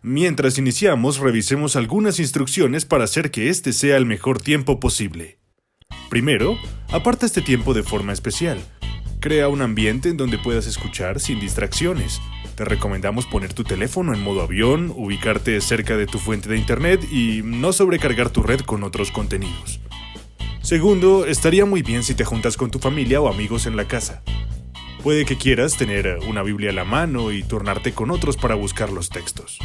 Mientras iniciamos, revisemos algunas instrucciones para hacer que este sea el mejor tiempo posible. Primero, aparta este tiempo de forma especial. Crea un ambiente en donde puedas escuchar sin distracciones. Te recomendamos poner tu teléfono en modo avión, ubicarte cerca de tu fuente de internet y no sobrecargar tu red con otros contenidos. Segundo, estaría muy bien si te juntas con tu familia o amigos en la casa. Puede que quieras tener una Biblia a la mano y turnarte con otros para buscar los textos.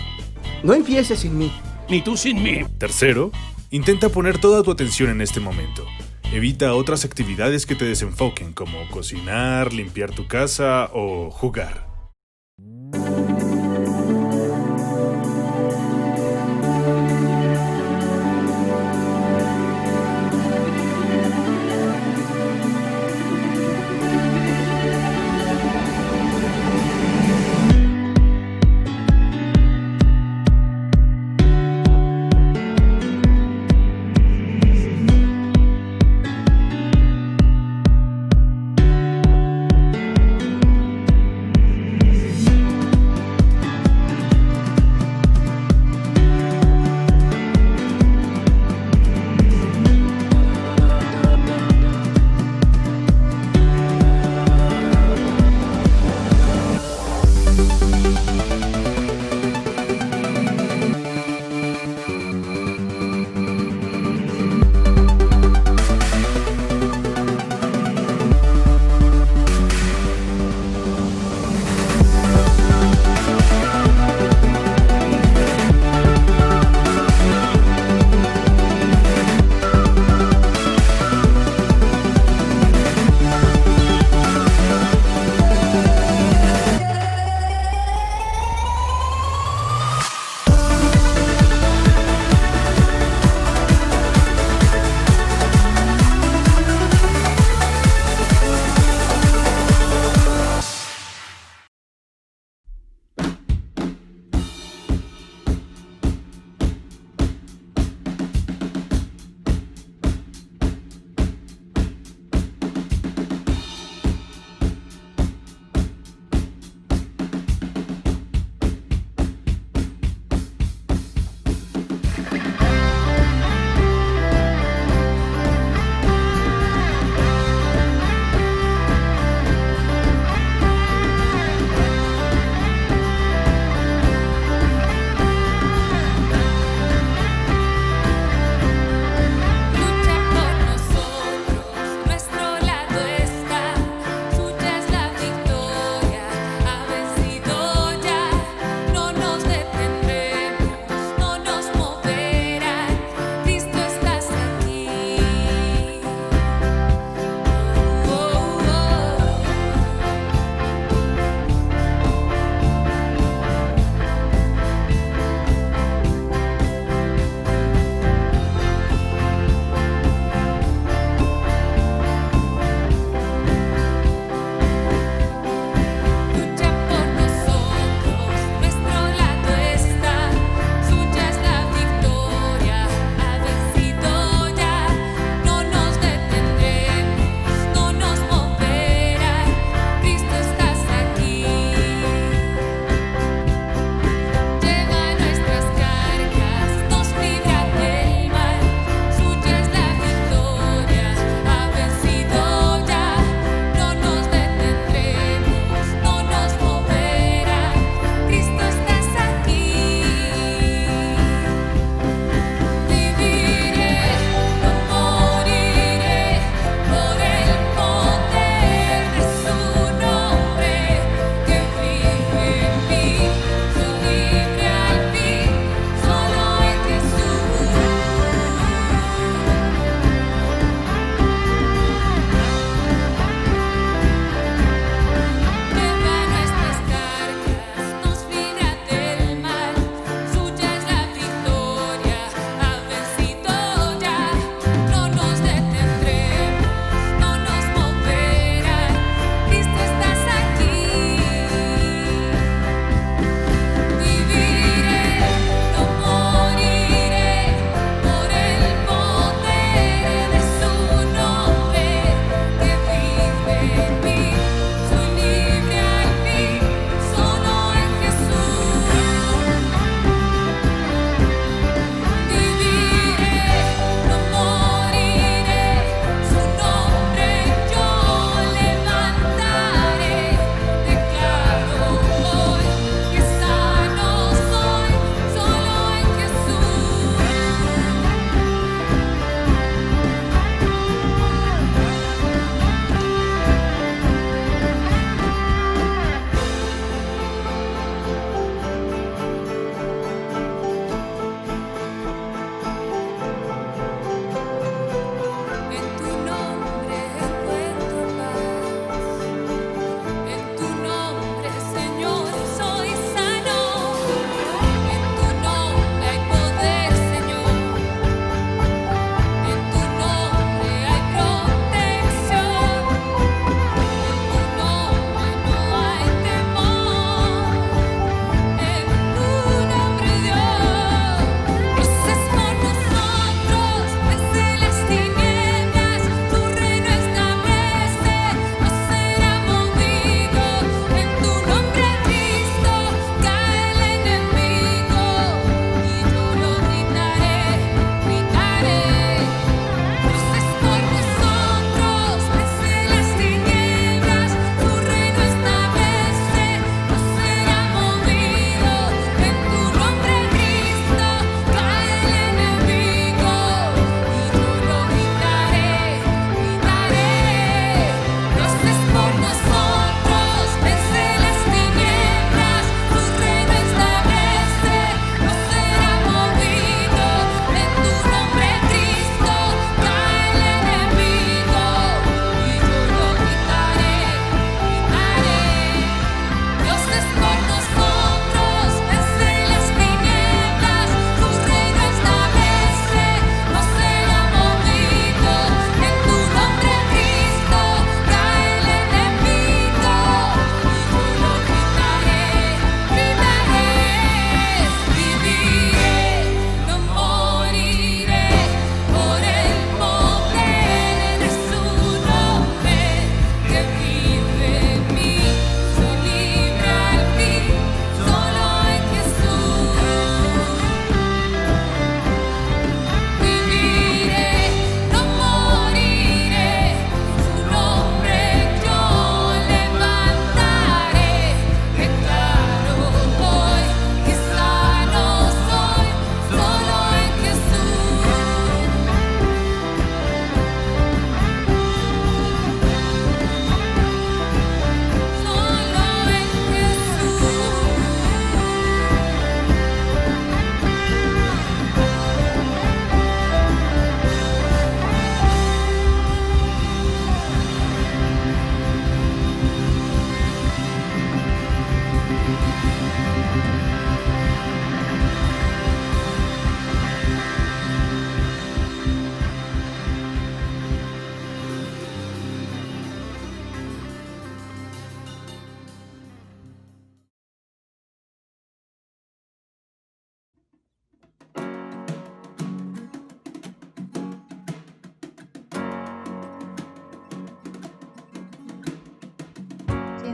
No empieces sin mí. Ni tú sin mí. Tercero, intenta poner toda tu atención en este momento. Evita otras actividades que te desenfoquen, como cocinar, limpiar tu casa o jugar.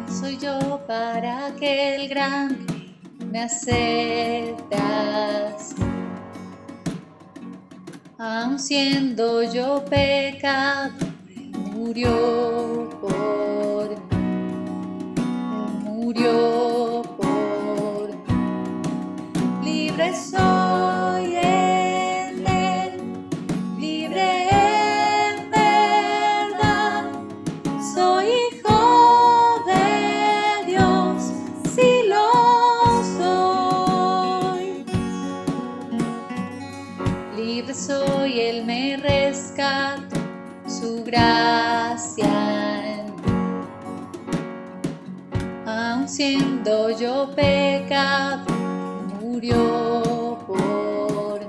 soy yo para que el gran me aceptas. Aun siendo yo pecado, murió por mí, murió por mí. Libre soy en él, libre en verdad. Soy hijo de Dios, sí lo soy. Libre soy, él me rescató, su gracia en mí. Aun siendo yo pecado, murió por mí.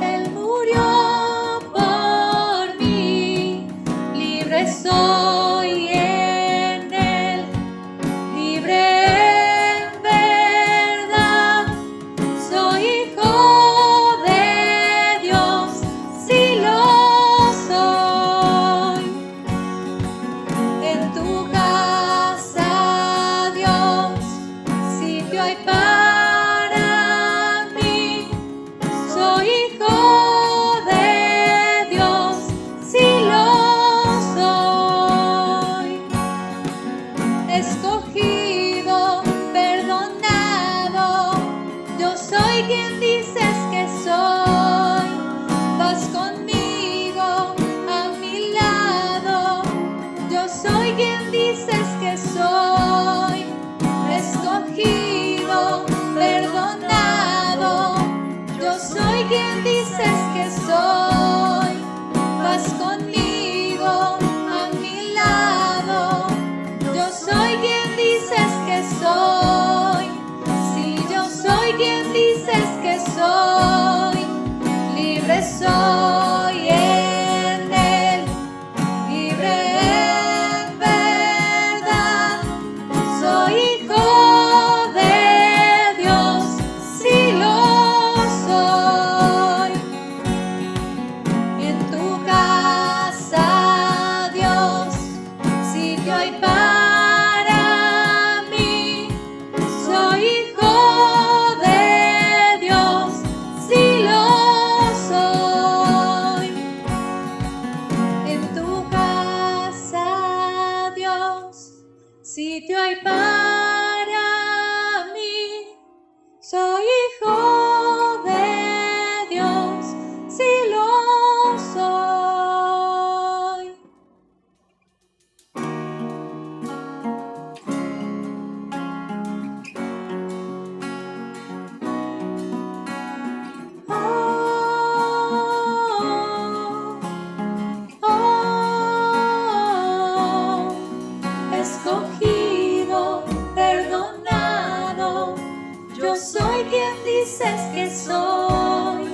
Él murió por mí. Libre soy en él, libre en verdad. Soy hijo de Dios, sí lo soy. En tu casa, Dios, sitio hay para mí. Soy hijo de Dios, sí lo soy. Escogido, perdonado, yo soy quien dices que soy. Vas conmigo a mi lado, yo soy quien dices que soy. Escogido, perdonado, yo soy quien dices que soy. Vas conmigo a mi lado, yo soy quien dices que soy. Sí, yo soy quien dices que soy. Libre soy en él, libre en verdad. Soy hijo de Dios, sí lo soy. En tu casa, Dios, sitio hay para mí. Soy hijo de Dios, sí lo soy. En tu casa, Dios, sitio hay para mí. Soy hijo de Dios, sí lo soy. Escogido, perdonado, yo soy quien dices que soy.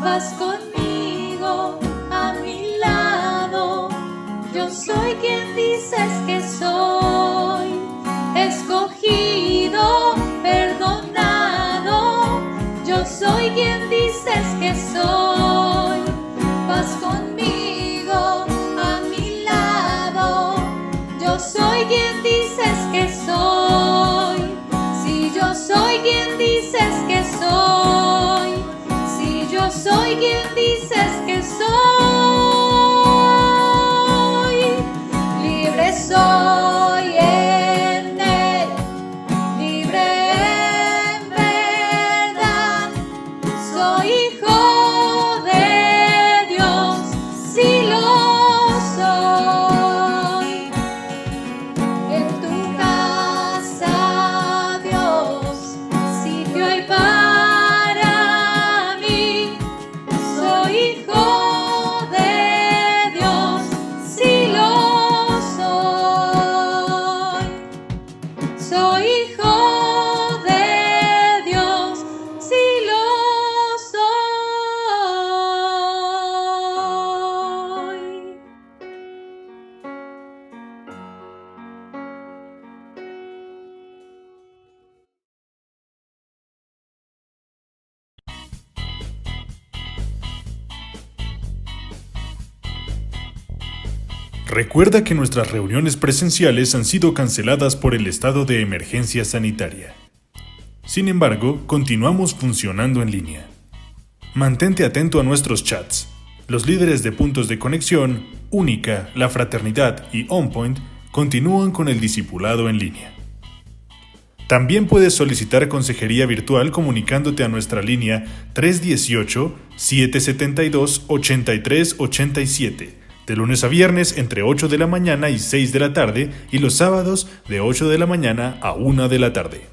Vas conmigo a mi lado, yo soy quien dices que soy. Escogido, perdonado, yo soy quien dices que soy. Vas conmigo a mi lado, yo soy quien dices que soy. Si yo soy quien dices que soy. Si yo soy quien dices que soy. Libre soy en él, libre en verdad. Soy hijo de Dios, sí lo soy. En tu casa, Dios, sitio hay para mí. Soy hijo Recuerda que nuestras reuniones presenciales han sido canceladas por el estado de emergencia sanitaria. Sin embargo, continuamos funcionando en línea. Mantente atento a nuestros chats. Los líderes de puntos de conexión, Única, La Fraternidad y OnPoint continúan con el discipulado en línea. También puedes solicitar consejería virtual comunicándote a nuestra línea 318-772-8387, de lunes a viernes entre 8 de la mañana y 6 de la tarde y los sábados de 8 de la mañana a 1 de la tarde.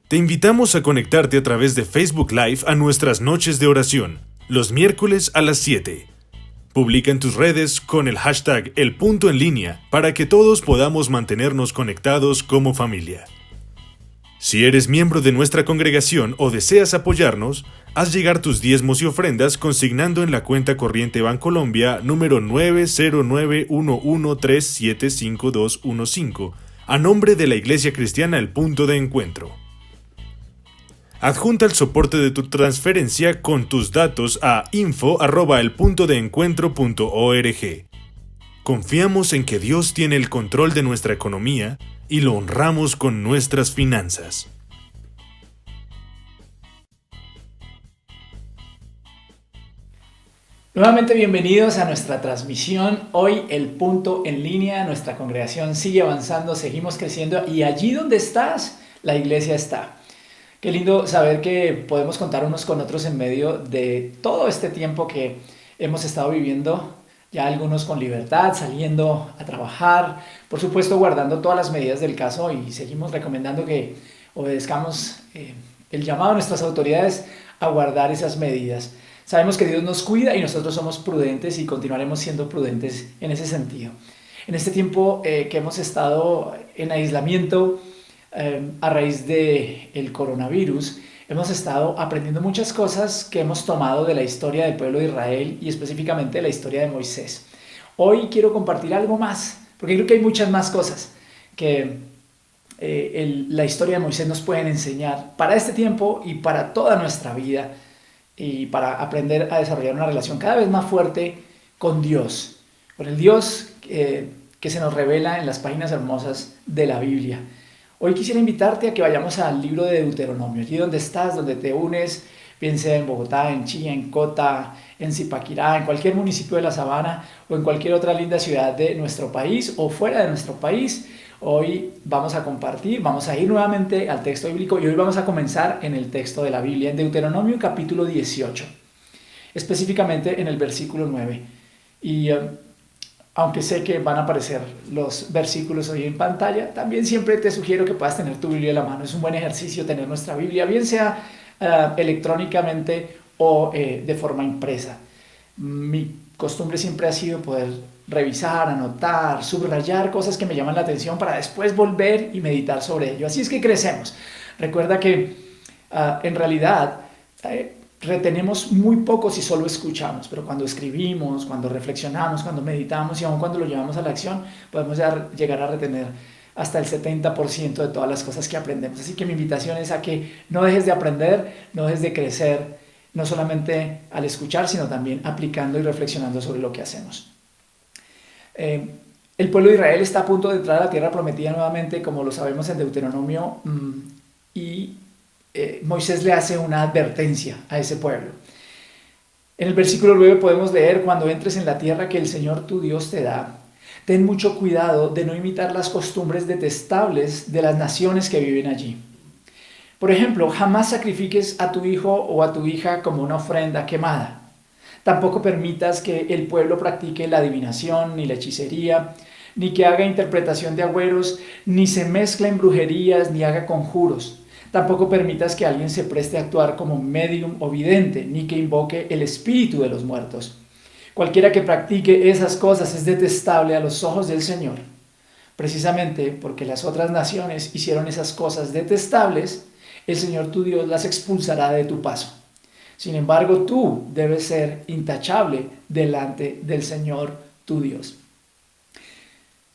Te invitamos a conectarte a través de Facebook Live a nuestras noches de oración, los miércoles a las 7. Publica en tus redes con el hashtag El Punto en Línea para que todos podamos mantenernos conectados como familia. Si eres miembro de nuestra congregación o deseas apoyarnos, haz llegar tus diezmos y ofrendas consignando en la cuenta corriente Bancolombia número 90911375215 a nombre de la Iglesia Cristiana El Punto de Encuentro. Adjunta el soporte de tu transferencia con tus datos a info@elpuntodeencuentro.org. Confiamos en que Dios tiene el control de nuestra economía y lo honramos con nuestras finanzas. Nuevamente bienvenidos a nuestra transmisión. Hoy El Punto en Línea, nuestra congregación sigue avanzando, seguimos creciendo y allí donde estás, la iglesia está. Qué lindo saber que podemos contar unos con otros en medio de todo este tiempo que hemos estado viviendo, ya algunos con libertad, saliendo a trabajar, por supuesto guardando todas las medidas del caso y seguimos recomendando que obedezcamos el llamado de nuestras autoridades a guardar esas medidas. Sabemos que Dios nos cuida y nosotros somos prudentes y continuaremos siendo prudentes en ese sentido. En este tiempo que hemos estado en aislamiento, a raíz del coronavirus, hemos estado aprendiendo muchas cosas que hemos tomado de la historia del pueblo de Israel y específicamente de la historia de Moisés. Hoy quiero compartir algo más, porque creo que hay muchas más cosas que la historia de Moisés nos pueden enseñar para este tiempo y para toda nuestra vida y para aprender a desarrollar una relación cada vez más fuerte con Dios, con el Dios que se nos revela en las páginas hermosas de la Biblia. Hoy quisiera invitarte a que vayamos al libro de Deuteronomio, allí donde estás, donde te unes, bien sea en Bogotá, en Chía, en Cota, en Zipaquirá, en cualquier municipio de la Sabana o en cualquier otra linda ciudad de nuestro país o fuera de nuestro país. Hoy vamos a compartir, vamos a ir nuevamente al texto bíblico y hoy vamos a comenzar en el texto de la Biblia, en Deuteronomio capítulo 18, específicamente en el versículo 9. Y aunque sé que van a aparecer los versículos hoy en pantalla, también siempre te sugiero que puedas tener tu Biblia en la mano. Es un buen ejercicio tener nuestra Biblia, bien sea electrónicamente o de forma impresa. Mi costumbre siempre ha sido poder revisar, anotar, subrayar cosas que me llaman la atención para después volver y meditar sobre ello. Así es que crecemos. Recuerda que en realidad retenemos muy poco si solo escuchamos, pero cuando escribimos, cuando reflexionamos, cuando meditamos y aun cuando lo llevamos a la acción, podemos llegar a retener hasta el 70% de todas las cosas que aprendemos. Así que mi invitación es a que no dejes de aprender, no dejes de crecer, no solamente al escuchar, sino también aplicando y reflexionando sobre lo que hacemos. El pueblo de Israel está a punto de entrar a la tierra prometida nuevamente, como lo sabemos en Deuteronomio, y Moisés le hace una advertencia a ese pueblo. En el versículo 9 podemos leer: cuando entres en la tierra que el Señor tu Dios te da, ten mucho cuidado de no imitar las costumbres detestables de las naciones que viven allí. Por ejemplo, jamás sacrifiques a tu hijo o a tu hija como una ofrenda quemada. Tampoco permitas que el pueblo practique la adivinación ni la hechicería, ni que haga interpretación de agüeros, ni se mezcle en brujerías, ni haga conjuros. Tampoco permitas que alguien se preste a actuar como médium o vidente, ni que invoque el espíritu de los muertos. Cualquiera que practique esas cosas es detestable a los ojos del Señor. Precisamente porque las otras naciones hicieron esas cosas detestables, el Señor tu Dios las expulsará de tu paso. Sin embargo, tú debes ser intachable delante del Señor tu Dios.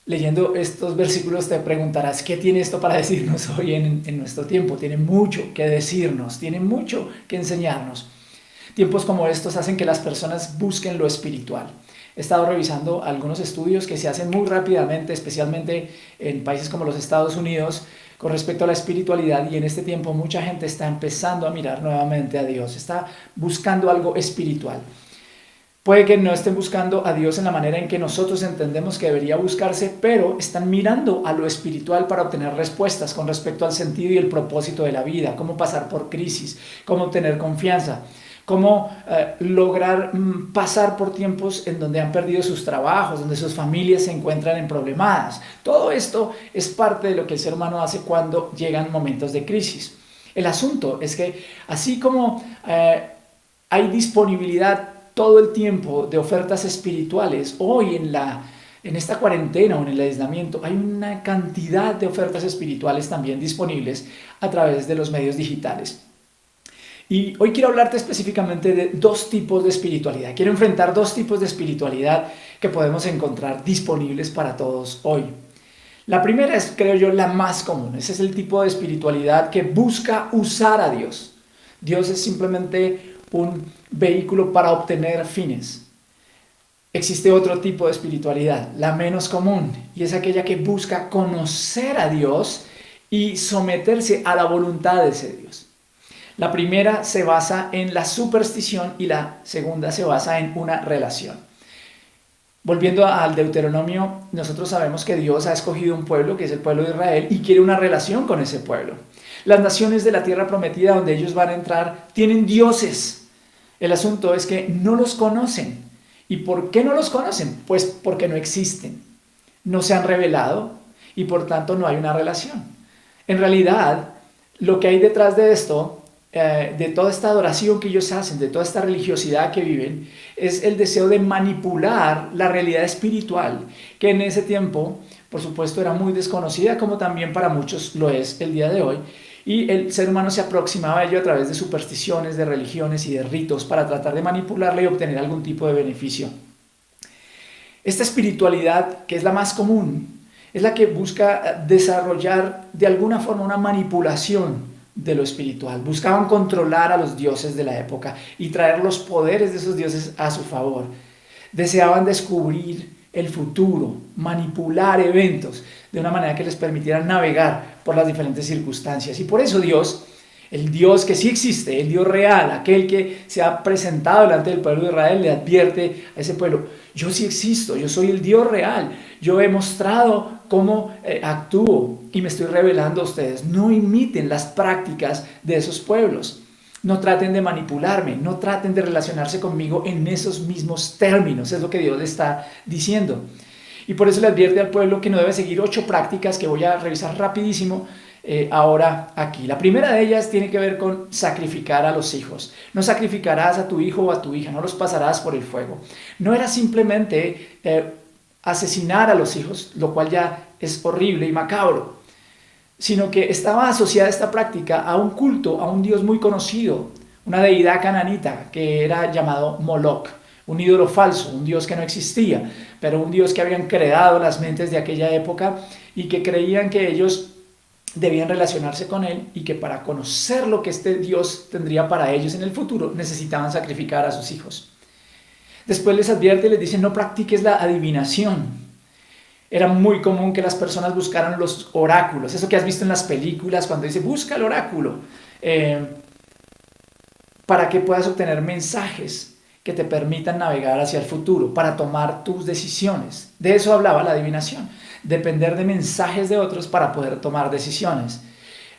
Leyendo estos versículos te preguntarás, ¿qué tiene esto para decirnos hoy en nuestro tiempo? Tiene mucho que decirnos, tiene mucho que enseñarnos. Tiempos como estos hacen que las personas busquen lo espiritual. He estado revisando algunos estudios que se hacen muy rápidamente, especialmente en países como los Estados Unidos, con respecto a la espiritualidad, y en este tiempo mucha gente está empezando a mirar nuevamente a Dios, está buscando algo espiritual. Puede que no estén buscando a Dios en la manera en que nosotros entendemos que debería buscarse, pero están mirando a lo espiritual para obtener respuestas con respecto al sentido y el propósito de la vida, cómo pasar por crisis, cómo obtener confianza, cómo lograr pasar por tiempos en donde han perdido sus trabajos, donde sus familias se encuentran en problemadas. Todo esto es parte de lo que el ser humano hace cuando llegan momentos de crisis. El asunto es que así como hay disponibilidad todo el tiempo de ofertas espirituales, hoy en esta cuarentena o en el aislamiento hay una cantidad de ofertas espirituales también disponibles a través de los medios digitales. Y hoy quiero hablarte específicamente de dos tipos de espiritualidad. Quiero enfrentar dos tipos de espiritualidad que podemos encontrar disponibles para todos hoy. La primera es, creo yo, la más común. Ese es el tipo de espiritualidad que busca usar a Dios. Dios es simplemente un vehículo para obtener fines. Existe otro tipo de espiritualidad, la menos común, y es aquella que busca conocer a Dios y someterse a la voluntad de ese Dios. La primera se basa en la superstición y la segunda se basa en una relación. Volviendo al Deuteronomio, nosotros sabemos que Dios ha escogido un pueblo, que es el pueblo de Israel, y quiere una relación con ese pueblo. Las naciones de la tierra prometida donde ellos van a entrar tienen dioses. El asunto es que no los conocen. ¿Y por qué no los conocen? Pues porque no existen. No se han revelado y por tanto no hay una relación. En realidad, lo que hay detrás de esto, de toda esta adoración que ellos hacen, de toda esta religiosidad que viven, es el deseo de manipular la realidad espiritual, que en ese tiempo, por supuesto, era muy desconocida, como también para muchos lo es el día de hoy. Y el ser humano se aproximaba a ello a través de supersticiones, de religiones y de ritos para tratar de manipularla y obtener algún tipo de beneficio. Esta espiritualidad, que es la más común, es la que busca desarrollar de alguna forma una manipulación de lo espiritual. Buscaban controlar a los dioses de la época y traer los poderes de esos dioses a su favor. Deseaban descubrir el futuro, manipular eventos de una manera que les permitiera navegar por las diferentes circunstancias. Y por eso Dios, el Dios que sí existe, el Dios real, aquel que se ha presentado delante del pueblo de Israel, le advierte a ese pueblo: yo sí existo, yo soy el Dios real, yo he mostrado cómo actúo y me estoy revelando a ustedes. No imiten las prácticas de esos pueblos. No traten de manipularme, no traten de relacionarse conmigo en esos mismos términos, es lo que Dios le está diciendo. Y por eso le advierte al pueblo que no debe seguir 8 prácticas que voy a revisar rapidísimo ahora aquí. La primera de ellas tiene que ver con sacrificar a los hijos. No sacrificarás a tu hijo o a tu hija, no los pasarás por el fuego. No era simplemente asesinar a los hijos, lo cual ya es horrible y macabro, sino que estaba asociada esta práctica a un culto, a un dios muy conocido, una deidad cananita que era llamado Moloch, un ídolo falso, un dios que no existía, pero un dios que habían creado las mentes de aquella época y que creían que ellos debían relacionarse con él y que para conocer lo que este dios tendría para ellos en el futuro necesitaban sacrificar a sus hijos. Después les advierte y les dice: no practiques la adivinación. Era muy común que las personas buscaran los oráculos, eso que has visto en las películas cuando dice busca el oráculo, para que puedas obtener mensajes que te permitan navegar hacia el futuro, para tomar tus decisiones. De eso hablaba la adivinación, depender de mensajes de otros para poder tomar decisiones.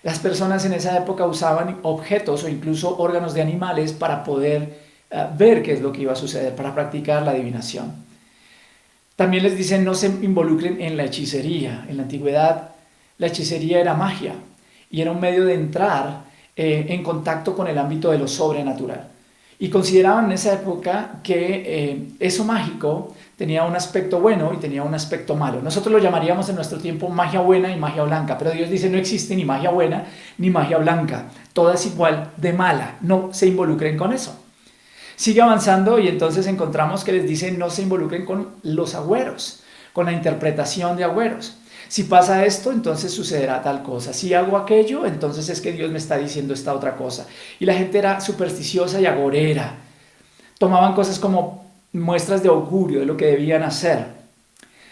Las personas en esa época usaban objetos o incluso órganos de animales para poder ver qué es lo que iba a suceder, para practicar la adivinación. También les dicen no se involucren en la hechicería. En la antigüedad la hechicería era magia y era un medio de entrar en contacto con el ámbito de lo sobrenatural. Y consideraban en esa época que eso mágico tenía un aspecto bueno y tenía un aspecto malo. Nosotros lo llamaríamos en nuestro tiempo magia buena y magia blanca, pero Dios dice no existe ni magia buena ni magia blanca, toda es igual de mala, no se involucren con eso. Sigue avanzando y entonces encontramos que les dice no se involucren con los agüeros, con la interpretación de agüeros. Si pasa esto, entonces sucederá tal cosa. Si hago aquello, entonces es que Dios me está diciendo esta otra cosa. Y la gente era supersticiosa y agorera. Tomaban cosas como muestras de augurio de lo que debían hacer.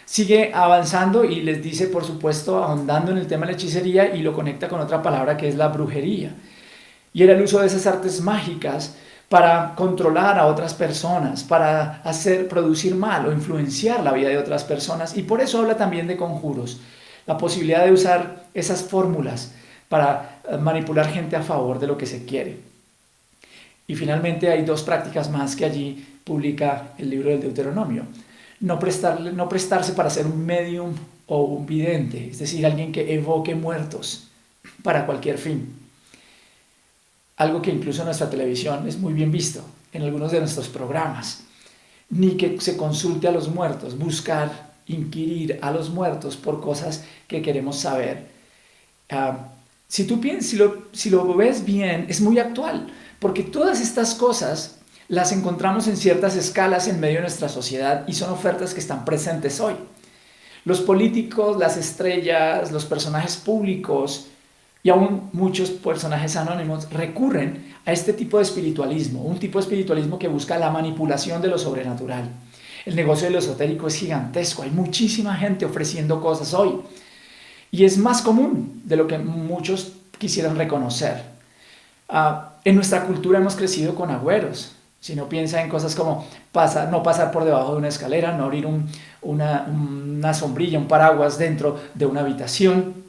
Sigue avanzando y les dice, por supuesto, ahondando en el tema de la hechicería y lo conecta con otra palabra que es la brujería. Y era el uso de esas artes mágicas para controlar a otras personas, para producir mal o influenciar la vida de otras personas. Y por eso habla también de conjuros, la posibilidad de usar esas fórmulas para manipular gente a favor de lo que se quiere. Y finalmente hay 2 prácticas más que allí publica el libro del Deuteronomio. No prestarse para ser un medium o un vidente, es decir, alguien que evoque muertos para cualquier fin. Algo que incluso en nuestra televisión es muy bien visto, en algunos de nuestros programas. Ni que se consulte a los muertos, buscar, inquirir a los muertos por cosas que queremos saber. Si lo ves bien, es muy actual, porque todas estas cosas las encontramos en ciertas escalas en medio de nuestra sociedad y son ofertas que están presentes hoy. Los políticos, las estrellas, los personajes públicos y aún muchos personajes anónimos recurren a este tipo de espiritualismo, un tipo de espiritualismo que busca la manipulación de lo sobrenatural. El negocio de lo esotérico es gigantesco, hay muchísima gente ofreciendo cosas hoy y es más común de lo que muchos quisieran reconocer. En nuestra cultura hemos crecido con agüeros. Si no piensa en cosas como no pasar por debajo de una escalera, no abrir una sombrilla, un paraguas dentro de una habitación.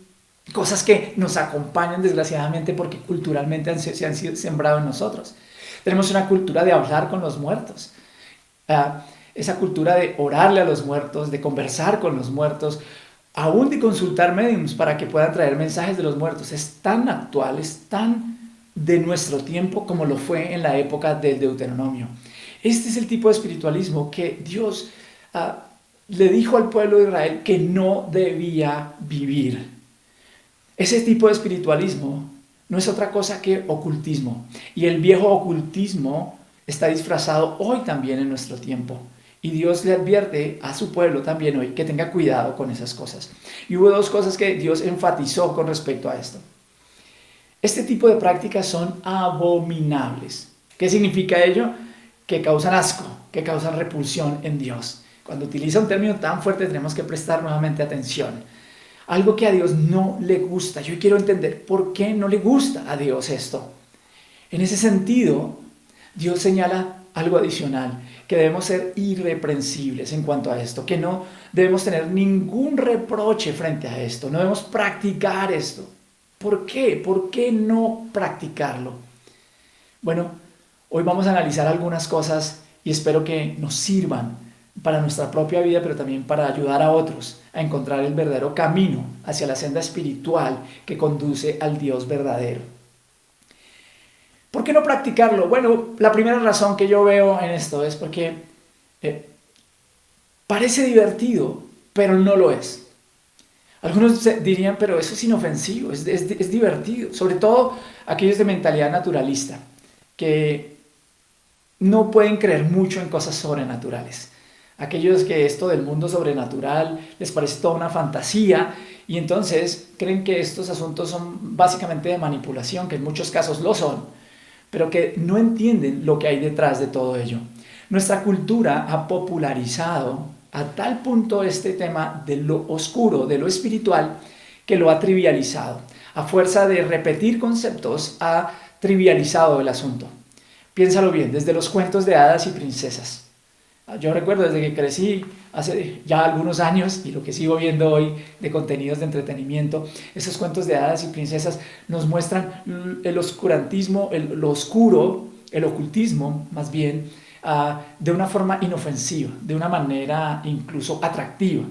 Cosas que nos acompañan desgraciadamente porque culturalmente se han sido sembrado en nosotros. Tenemos una cultura de hablar con los muertos. Esa cultura de orarle a los muertos, de conversar con los muertos, aún de consultar médiums para que puedan traer mensajes de los muertos. Es tan actual, es tan de nuestro tiempo como lo fue en la época del Deuteronomio. Este es el tipo de espiritualismo que Dios le dijo al pueblo de Israel que no debía vivir. Ese tipo de espiritualismo no es otra cosa que ocultismo. Y el viejo ocultismo está disfrazado hoy también en nuestro tiempo. Y Dios le advierte a su pueblo también hoy que tenga cuidado con esas cosas. Y hubo 2 cosas que Dios enfatizó con respecto a esto. Este tipo de prácticas son abominables. ¿Qué significa ello? Que causan asco, que causan repulsión en Dios. Cuando utiliza un término tan fuerte tenemos que prestar nuevamente atención. Algo que a Dios no le gusta. Yo quiero entender por qué no le gusta a Dios esto. En ese sentido, Dios señala algo adicional, que debemos ser irreprensibles en cuanto a esto, que no debemos tener ningún reproche frente a esto, no debemos practicar esto. ¿Por qué? ¿Por qué no practicarlo? Bueno, hoy vamos a analizar algunas cosas y espero que nos sirvan para nuestra propia vida, pero también para ayudar a otros a encontrar el verdadero camino hacia la senda espiritual que conduce al Dios verdadero. ¿Por qué no practicarlo? Bueno, la primera razón que yo veo en esto es porque parece divertido, pero no lo es. Algunos dirían, pero eso es inofensivo, es divertido. Sobre todo aquellos de mentalidad naturalista, que no pueden creer mucho en cosas sobrenaturales. Aquellos que esto del mundo sobrenatural les parece toda una fantasía y entonces creen que estos asuntos son básicamente de manipulación, que en muchos casos lo son, pero que no entienden lo que hay detrás de todo ello. Nuestra cultura ha popularizado a tal punto este tema de lo oscuro, de lo espiritual, que lo ha trivializado. A fuerza de repetir conceptos, ha trivializado el asunto. Piénsalo bien, desde los cuentos de hadas y princesas. Yo recuerdo desde que crecí hace ya algunos años y lo que sigo viendo hoy de contenidos de entretenimiento, esos cuentos de hadas y princesas nos muestran el oscurantismo, lo oscuro, el ocultismo más bien, de una forma inofensiva, de una manera incluso atractiva.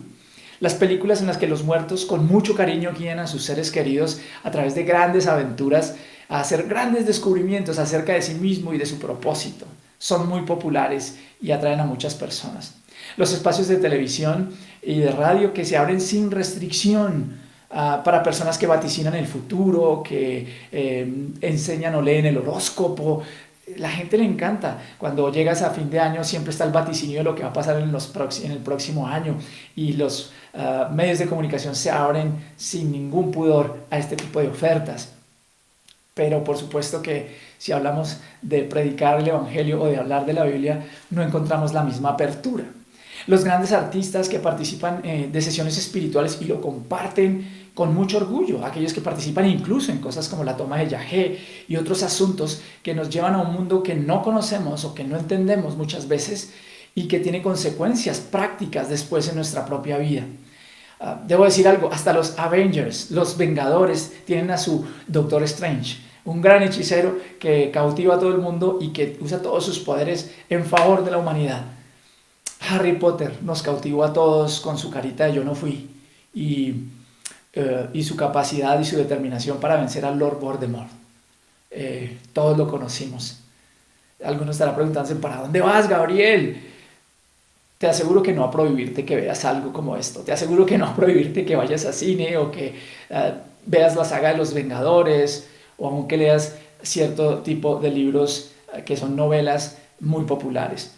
Las películas en las que los muertos con mucho cariño guían a sus seres queridos a través de grandes aventuras, a hacer grandes descubrimientos acerca de sí mismo y de su propósito, son muy populares y atraen a muchas personas. Los espacios de televisión y de radio que se abren sin restricción para personas que vaticinan el futuro, que enseñan o leen el horóscopo. La gente le encanta. Cuando llegas a fin de año siempre está el vaticinio de lo que va a pasar en el próximo año y los medios de comunicación se abren sin ningún pudor a este tipo de ofertas. Pero por supuesto que si hablamos de predicar el Evangelio o de hablar de la Biblia, no encontramos la misma apertura. Los grandes artistas que participan de sesiones espirituales y lo comparten con mucho orgullo, aquellos que participan incluso en cosas como la toma de Yahé y otros asuntos que nos llevan a un mundo que no conocemos o que no entendemos muchas veces y que tiene consecuencias prácticas después en nuestra propia vida. Debo decir algo, hasta los Avengers, los Vengadores, tienen a su Doctor Strange, un gran hechicero que cautiva a todo el mundo y que usa todos sus poderes en favor de la humanidad. Harry Potter nos cautivó a todos con su carita de yo no fui y su capacidad y su determinación para vencer al Lord Voldemort. Todos lo conocimos. Algunos estarán preguntándose, ¿para dónde vas, Gabriel? Te aseguro que no a prohibirte que veas algo como esto. Te aseguro que no a prohibirte que vayas a cine o que veas la saga de los Vengadores o aunque leas cierto tipo de libros que son novelas muy populares.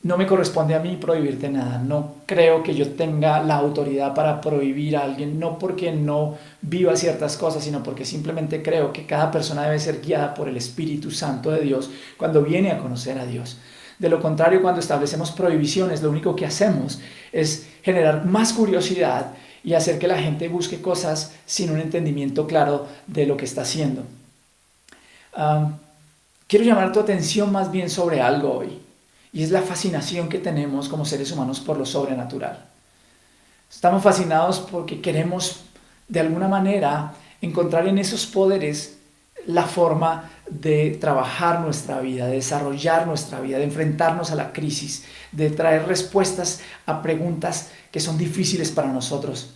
No me corresponde a mí prohibirte nada. No creo que yo tenga la autoridad para prohibir a alguien, no porque no viva ciertas cosas, sino porque simplemente creo que cada persona debe ser guiada por el Espíritu Santo de Dios cuando viene a conocer a Dios. De lo contrario, cuando establecemos prohibiciones, lo único que hacemos es generar más curiosidad y hacer que la gente busque cosas sin un entendimiento claro de lo que está haciendo. Quiero llamar tu atención más bien sobre algo hoy, y es la fascinación que tenemos como seres humanos por lo sobrenatural. Estamos fascinados porque queremos, de alguna manera, encontrar en esos poderes la forma de trabajar nuestra vida, de desarrollar nuestra vida, de enfrentarnos a la crisis, de traer respuestas a preguntas que son difíciles para nosotros.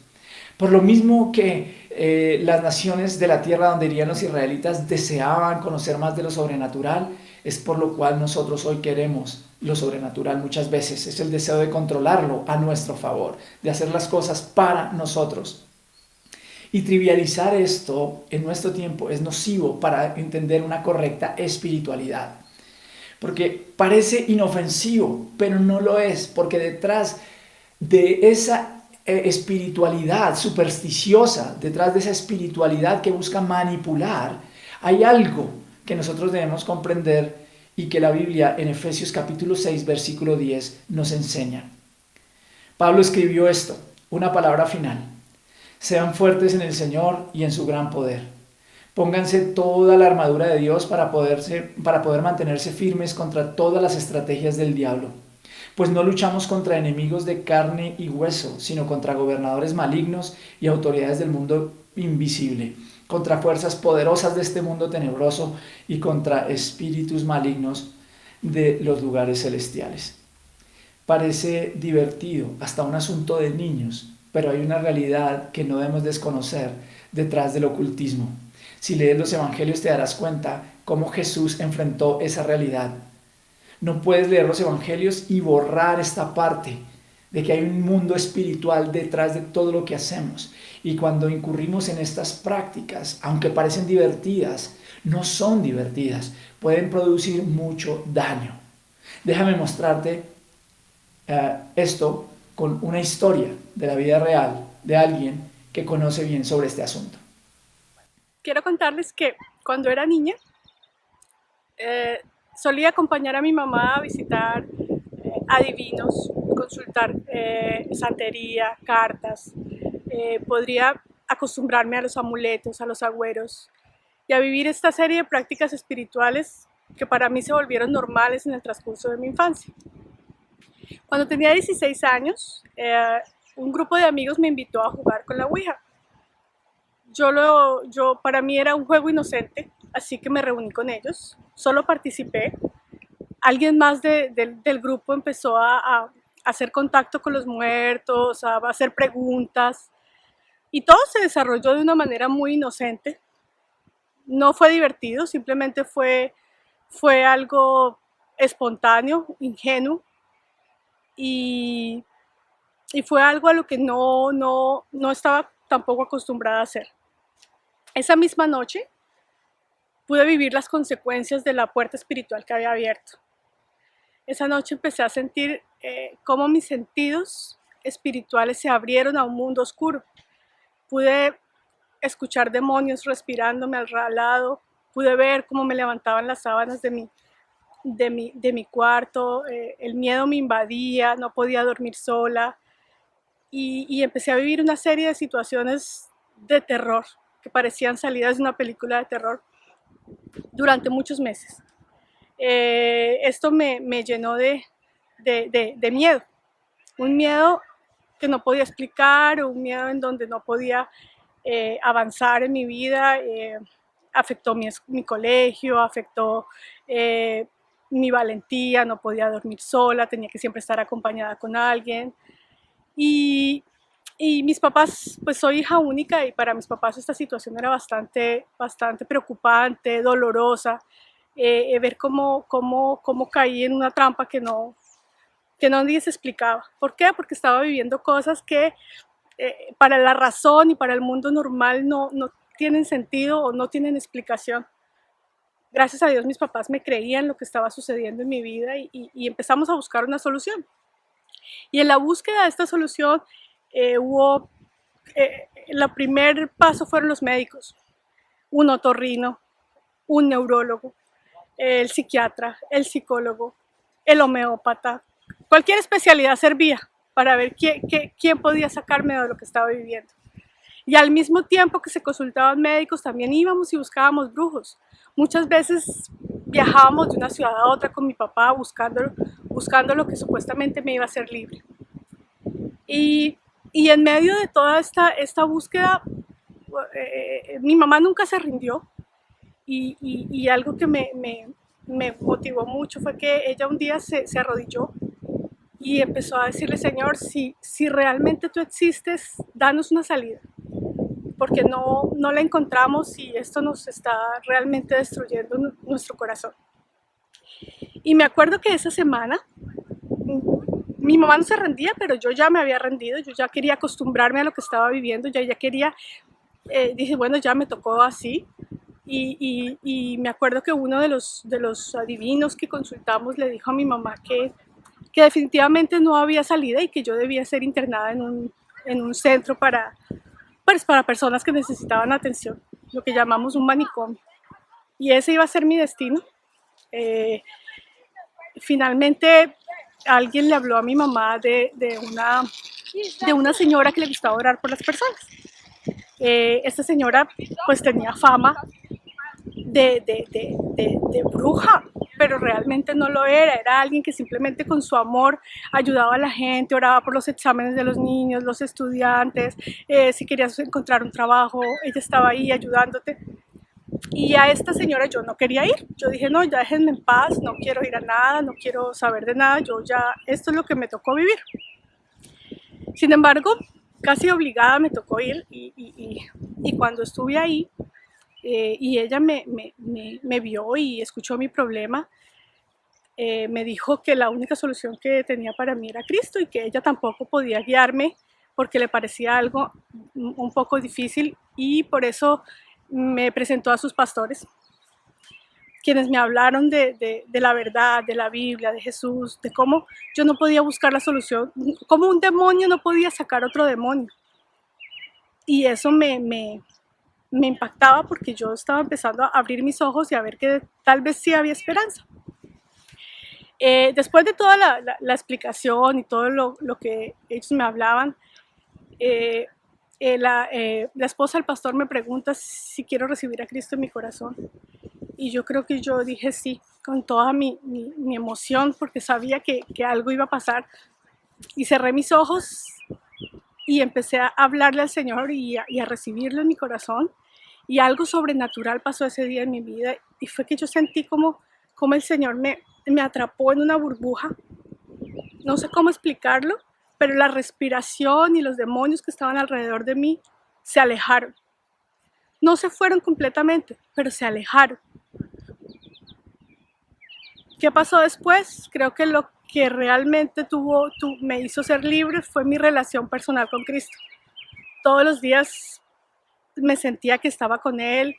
Por lo mismo que las naciones de la tierra donde irían los israelitas deseaban conocer más de lo sobrenatural, es por lo cual nosotros hoy queremos lo sobrenatural muchas veces. Es el deseo de controlarlo a nuestro favor, de hacer las cosas para nosotros. Y trivializar esto en nuestro tiempo es nocivo para entender una correcta espiritualidad. Porque parece inofensivo, pero no lo es, porque detrás de esa espiritualidad supersticiosa, detrás de esa espiritualidad que busca manipular, hay algo que nosotros debemos comprender y que la Biblia en Efesios capítulo 6, versículo 10 nos enseña. Pablo escribió esto, una palabra final. Sean fuertes en el Señor y en su gran poder. Pónganse toda la armadura de Dios para poder mantenerse firmes contra todas las estrategias del diablo. Pues no luchamos contra enemigos de carne y hueso, sino contra gobernadores malignos y autoridades del mundo invisible, contra fuerzas poderosas de este mundo tenebroso y contra espíritus malignos de los lugares celestiales. parece divertido, hasta un asunto de niños, pero hay una realidad que no debemos desconocer detrás del ocultismo. Si lees los evangelios te darás cuenta cómo Jesús enfrentó esa realidad. No puedes leer los evangelios y borrar esta parte de que hay un mundo espiritual detrás de todo lo que hacemos. Y cuando incurrimos en estas prácticas, aunque parecen divertidas, no son divertidas, pueden producir mucho daño. Déjame mostrarte esto con una historia de la vida real de alguien que conoce bien sobre este asunto. Quiero contarles que cuando era niña solía acompañar a mi mamá a visitar adivinos, consultar santería, cartas. Podría acostumbrarme a los amuletos, a los agüeros y a vivir esta serie de prácticas espirituales que para mí se volvieron normales en el transcurso de mi infancia. Cuando tenía 16 años, un grupo de amigos me invitó a jugar con la Ouija. Para mí era un juego inocente, así que me reuní con ellos, solo participé. Alguien más del grupo empezó a hacer contacto con los muertos, a hacer preguntas, y todo se desarrolló de una manera muy inocente. No fue divertido, simplemente fue algo espontáneo, ingenuo, y fue algo a lo que no estaba tampoco acostumbrada a hacer. Esa misma noche pude vivir las consecuencias de la puerta espiritual que había abierto. Esa noche empecé a sentir cómo mis sentidos espirituales se abrieron a un mundo oscuro. Pude escuchar demonios respirándome al lado, pude ver cómo me levantaban las sábanas de mi cuarto, el miedo me invadía, no podía dormir sola y empecé a vivir una serie de situaciones de terror que parecían salidas de una película de terror durante muchos meses. Esto me llenó de miedo, un miedo que no podía explicar, un miedo en donde no podía avanzar en mi vida. Afectó mi colegio, afectó mi valentía, no podía dormir sola, tenía que siempre estar acompañada con alguien. Y mis papás, pues soy hija única y para mis papás esta situación era bastante preocupante, dolorosa, ver cómo caí en una trampa que nadie se explicaba. ¿Por qué? Porque estaba viviendo cosas que para la razón y para el mundo normal no tienen sentido o no tienen explicación. Gracias a Dios mis papás me creían lo que estaba sucediendo en mi vida y empezamos a buscar una solución. Y en la búsqueda de esta solución el primer paso fueron los médicos, un otorrino, un neurólogo, el psiquiatra, el psicólogo, el homeópata. Cualquier especialidad servía para ver quién podía sacarme de lo que estaba viviendo. Y al mismo tiempo que se consultaban médicos, también íbamos y buscábamos brujos. Muchas veces viajábamos de una ciudad a otra con mi papá buscando lo que supuestamente me iba a hacer libre. Y en medio de toda esta búsqueda, mi mamá nunca se rindió y algo que me motivó mucho fue que ella un día se arrodilló y empezó a decirle: Señor, si realmente tú existes, danos una salida, porque no la encontramos y esto nos está realmente destruyendo nuestro corazón. Y me acuerdo que esa semana mi mamá no se rendía, pero yo ya me había rendido, yo ya quería acostumbrarme a lo que estaba viviendo, ya quería, dije, bueno, ya me tocó así. Y me acuerdo que uno de los adivinos que consultamos le dijo a mi mamá que definitivamente no había salida y que yo debía ser internada en un centro para personas que necesitaban atención, lo que llamamos un manicomio. Y ese iba a ser mi destino. Finalmente alguien le habló a mi mamá de una señora que le gustaba orar por las personas. Esta señora pues tenía fama de bruja, pero realmente no lo era alguien que simplemente con su amor ayudaba a la gente, oraba por los exámenes de los niños, los estudiantes, si querías encontrar un trabajo, ella estaba ahí ayudándote. Y a esta señora yo no quería ir. Yo dije, no, ya déjenme en paz, no quiero ir a nada, no quiero saber de nada, yo ya, esto es lo que me tocó vivir. Sin embargo, casi obligada me tocó ir y cuando estuve ahí y ella me vio y escuchó mi problema, me dijo que la única solución que tenía para mí era Cristo y que ella tampoco podía guiarme porque le parecía algo un poco difícil y por eso me presentó a sus pastores, quienes me hablaron de la verdad, de la Biblia, de Jesús, de cómo yo no podía buscar la solución, cómo un demonio no podía sacar otro demonio. Y eso me impactaba porque yo estaba empezando a abrir mis ojos y a ver que tal vez sí había esperanza. Después de toda la explicación y todo lo que ellos me hablaban, la esposa del pastor me pregunta si quiero recibir a Cristo en mi corazón. Y yo creo que yo dije sí, con toda mi emoción, porque sabía que algo iba a pasar. Y cerré mis ojos y empecé a hablarle al Señor y a recibirlo en mi corazón. Y algo sobrenatural pasó ese día en mi vida. Y fue que yo sentí como el Señor me atrapó en una burbuja. No sé cómo explicarlo, pero la respiración y los demonios que estaban alrededor de mí se alejaron. No se fueron completamente, pero se alejaron. ¿Qué pasó después? Creo que lo que realmente me hizo ser libre fue mi relación personal con Cristo. Todos los días me sentía que estaba con Él,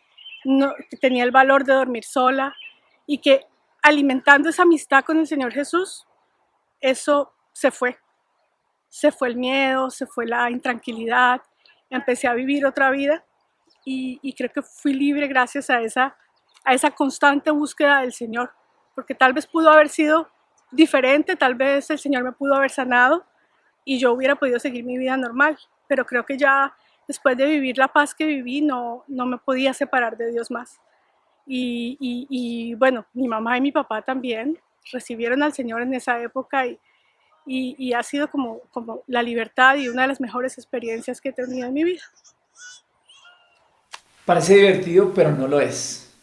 que tenía el valor de dormir sola y que alimentando esa amistad con el Señor Jesús, eso se fue. Se fue el miedo, se fue la intranquilidad, empecé a vivir otra vida y creo que fui libre gracias a esa constante búsqueda del Señor, porque tal vez pudo haber sido diferente, tal vez el Señor me pudo haber sanado y yo hubiera podido seguir mi vida normal, pero creo que ya después de vivir la paz que viví no me podía separar de Dios más. Y bueno, mi mamá y mi papá también recibieron al Señor en esa época y ha sido como la libertad y una de las mejores experiencias que he tenido en mi vida. Parece divertido, pero no lo es.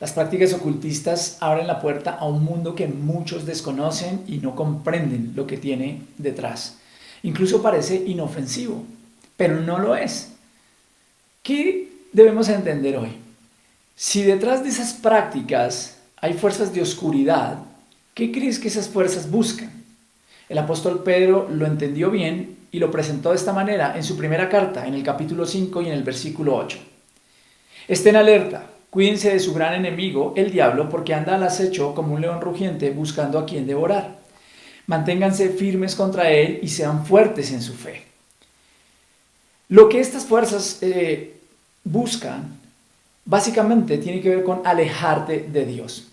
Las prácticas ocultistas abren la puerta a un mundo que muchos desconocen y no comprenden lo que tiene detrás. Incluso parece inofensivo, pero no lo es. ¿Qué debemos entender hoy? Si detrás de esas prácticas hay fuerzas de oscuridad, ¿qué crees que esas fuerzas buscan? El apóstol Pedro lo entendió bien y lo presentó de esta manera en su primera carta, en el capítulo 5 y en el versículo 8. Estén alerta, cuídense de su gran enemigo, el diablo, porque anda al acecho como un león rugiente buscando a quien devorar. Manténganse firmes contra él y sean fuertes en su fe. Lo que estas fuerzas buscan, básicamente tiene que ver con alejarte de Dios.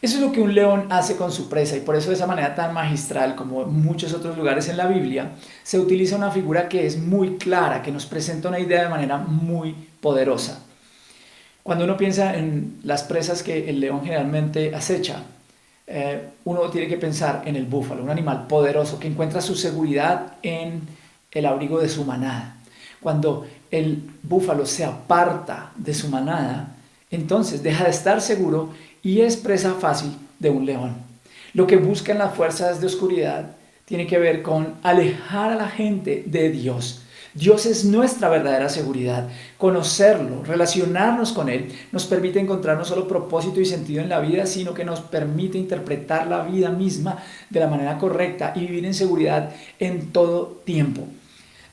Eso es lo que un león hace con su presa y por eso de esa manera tan magistral como en muchos otros lugares en la Biblia se utiliza una figura que es muy clara, que nos presenta una idea de manera muy poderosa. Cuando uno piensa en las presas que el león generalmente acecha, uno tiene que pensar en el búfalo, un animal poderoso que encuentra su seguridad en el abrigo de su manada. Cuando el búfalo se aparta de su manada, entonces deja de estar seguro y es presa fácil de un león. Lo que buscan las fuerzas de oscuridad tiene que ver con alejar a la gente de Dios. Dios es nuestra verdadera seguridad. Conocerlo, relacionarnos con Él, nos permite encontrar no solo propósito y sentido en la vida, sino que nos permite interpretar la vida misma de la manera correcta y vivir en seguridad en todo tiempo.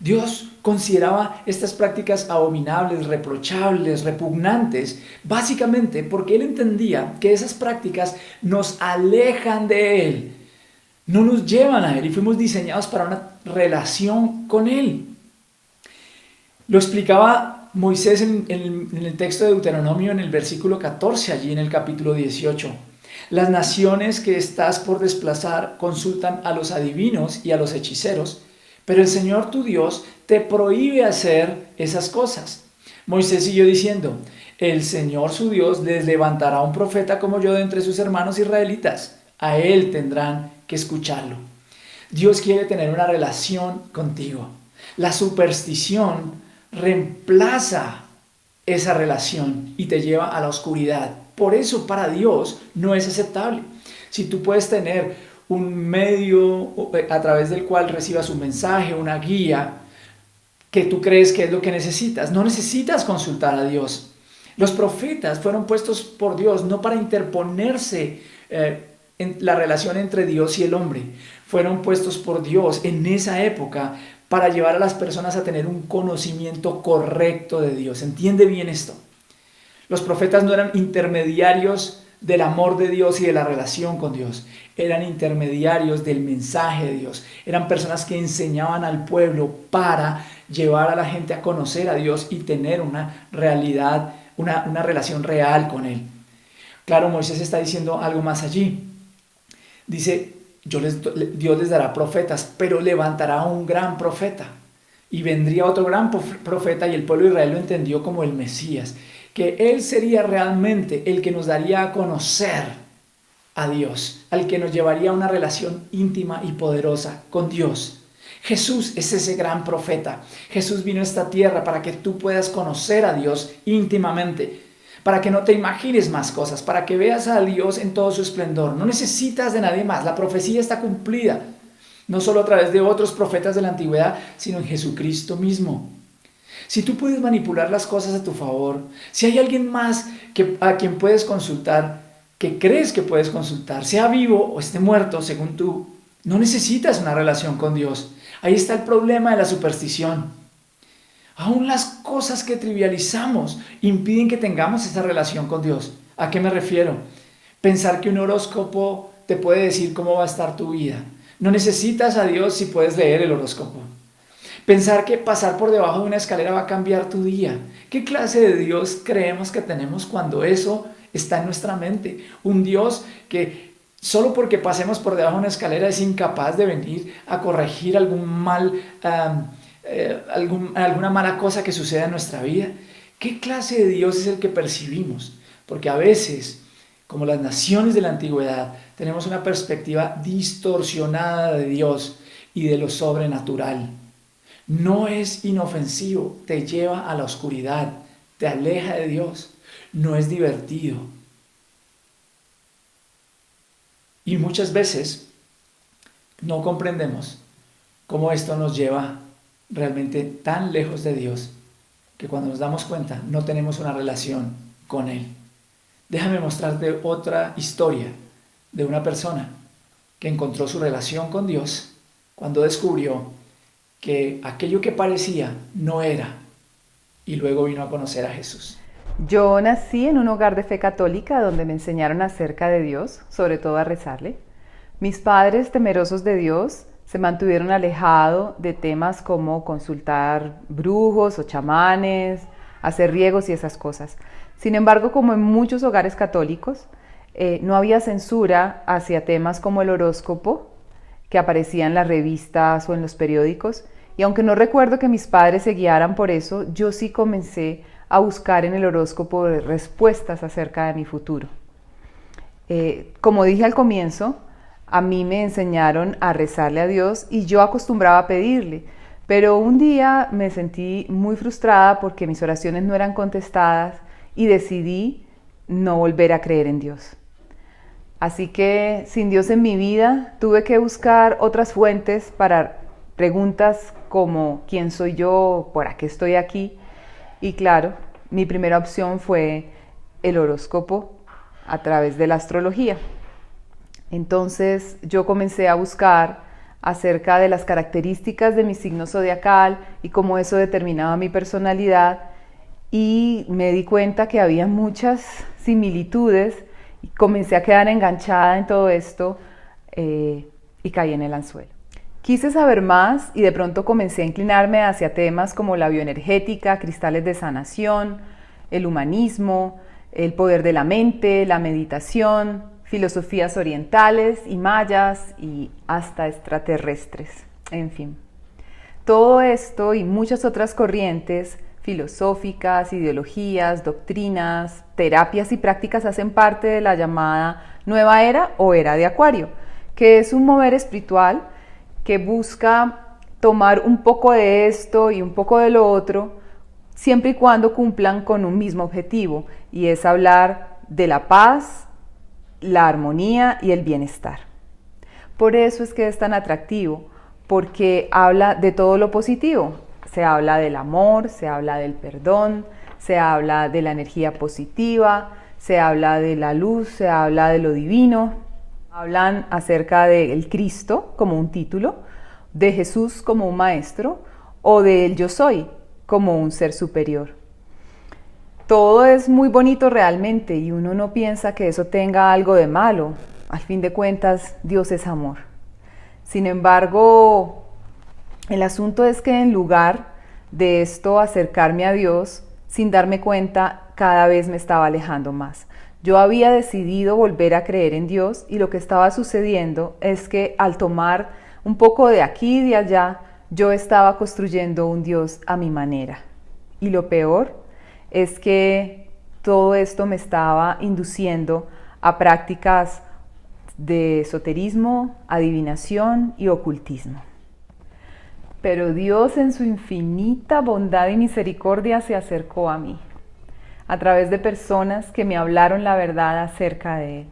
Dios consideraba estas prácticas abominables, reprochables, repugnantes, básicamente porque Él entendía que esas prácticas nos alejan de Él, no nos llevan a Él y fuimos diseñados para una relación con Él. Lo explicaba Moisés en el texto de Deuteronomio en el versículo 14, allí en el capítulo 18. Las naciones que estás por desplazar consultan a los adivinos y a los hechiceros, pero el Señor tu Dios te prohíbe hacer esas cosas. Moisés siguió diciendo, el Señor su Dios les levantará un profeta como yo de entre sus hermanos israelitas. A él tendrán que escucharlo. Dios quiere tener una relación contigo. La superstición reemplaza esa relación y te lleva a la oscuridad. Por eso para Dios no es aceptable. Si tú puedes tener un medio a través del cual recibas un mensaje, una guía, que tú crees que es lo que necesitas, no necesitas consultar a Dios. Los profetas fueron puestos por Dios no para interponerse en la relación entre Dios y el hombre. Fueron puestos por Dios en esa época para llevar a las personas a tener un conocimiento correcto de Dios. ¿Entiende bien esto? Los profetas no eran intermediarios del amor de Dios y de la relación con Dios. Eran intermediarios del mensaje de Dios. Eran personas que enseñaban al pueblo para llevar a la gente a conocer a Dios y tener una realidad, una relación real con Él. Claro, Moisés está diciendo algo más allí. Dice, Dios les dará profetas, pero levantará un gran profeta. Y vendría otro gran profeta, y el pueblo de Israel lo entendió como el Mesías, que Él sería realmente el que nos daría a conocer a Dios, al que nos llevaría a una relación íntima y poderosa con Dios. Jesús es ese gran profeta. Jesús vino a esta tierra para que tú puedas conocer a Dios íntimamente, para que no te imagines más cosas, para que veas a Dios en todo su esplendor. No necesitas de nadie más. La profecía está cumplida, no solo a través de otros profetas de la antigüedad, sino en Jesucristo mismo. Si tú puedes manipular las cosas a tu favor, si hay alguien más a quien puedes consultar, que crees que puedes consultar, sea vivo o esté muerto según tú, no necesitas una relación con Dios. Ahí está el problema de la superstición. Aún las cosas que trivializamos impiden que tengamos esa relación con Dios. ¿A qué me refiero? Pensar que un horóscopo te puede decir cómo va a estar tu vida. No necesitas a Dios si puedes leer el horóscopo. Pensar que pasar por debajo de una escalera va a cambiar tu día. ¿Qué clase de Dios creemos que tenemos cuando eso está en nuestra mente? Un Dios que solo porque pasemos por debajo de una escalera es incapaz de venir a corregir alguna mala cosa que suceda en nuestra vida. ¿Qué clase de Dios es el que percibimos? Porque a veces, como las naciones de la antigüedad, tenemos una perspectiva distorsionada de Dios y de lo sobrenatural. No es inofensivo, te lleva a la oscuridad, te aleja de Dios, no es divertido. Y muchas veces no comprendemos cómo esto nos lleva realmente tan lejos de Dios que cuando nos damos cuenta no tenemos una relación con Él. Déjame mostrarte otra historia de una persona que encontró su relación con Dios cuando descubrió que aquello que parecía no era, y luego vino a conocer a Jesús. Yo nací en un hogar de fe católica donde me enseñaron acerca de Dios, sobre todo a rezarle. Mis padres, temerosos de Dios, se mantuvieron alejados de temas como consultar brujos o chamanes, hacer riegos y esas cosas. Sin embargo, como en muchos hogares católicos, no había censura hacia temas como el horóscopo, que aparecía en las revistas o en los periódicos, y aunque no recuerdo que mis padres se guiaran por eso, yo sí comencé a buscar en el horóscopo respuestas acerca de mi futuro. Como dije al comienzo, a mí me enseñaron a rezarle a Dios y yo acostumbraba a pedirle, pero un día me sentí muy frustrada porque mis oraciones no eran contestadas y decidí no volver a creer en Dios. Así que sin Dios en mi vida tuve que buscar otras fuentes para preguntas como ¿quién soy yo? ¿Por qué estoy aquí? Y claro, mi primera opción fue el horóscopo a través de la astrología. Entonces yo comencé a buscar acerca de las características de mi signo zodiacal y cómo eso determinaba mi personalidad, y me di cuenta que había muchas similitudes y comencé a quedar enganchada en todo esto y caí en el anzuelo. Quise saber más y de pronto comencé a inclinarme hacia temas como la bioenergética, cristales de sanación, el humanismo, el poder de la mente, la meditación, filosofías orientales y mayas y hasta extraterrestres, en fin. Todo esto y muchas otras corrientes filosóficas, ideologías, doctrinas, terapias y prácticas hacen parte de la llamada nueva era o era de Acuario, que es un mover espiritual que busca tomar un poco de esto y un poco de lo otro, siempre y cuando cumplan con un mismo objetivo, y es hablar de la paz, la armonía y el bienestar. Por eso es que es tan atractivo, porque habla de todo lo positivo. Se habla del amor, se habla del perdón, se habla de la energía positiva, se habla de la luz, se habla de lo divino. Hablan acerca del Cristo como un título, de Jesús como un maestro o del yo soy como un ser superior. Todo es muy bonito realmente y uno no piensa que eso tenga algo de malo. Al fin de cuentas, Dios es amor. Sin embargo, el asunto es que en lugar de esto acercarme a Dios, sin darme cuenta, cada vez me estaba alejando más. Yo había decidido volver a creer en Dios y lo que estaba sucediendo es que al tomar un poco de aquí y de allá, yo estaba construyendo un Dios a mi manera. Y lo peor es que todo esto me estaba induciendo a prácticas de esoterismo, adivinación y ocultismo. Pero Dios en su infinita bondad y misericordia se acercó a mí, a través de personas que me hablaron la verdad acerca de Él.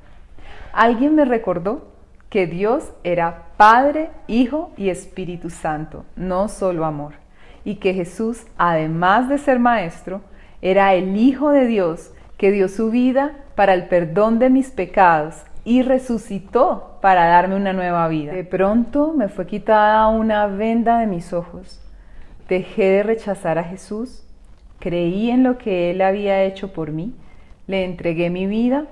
Alguien me recordó que Dios era Padre, Hijo y Espíritu Santo, no solo amor, y que Jesús, además de ser Maestro, era el Hijo de Dios que dio su vida para el perdón de mis pecados y resucitó para darme una nueva vida. De pronto me fue quitada una venda de mis ojos. Dejé de rechazar a Jesús, creí en lo que Él había hecho por mí, le entregué mi vida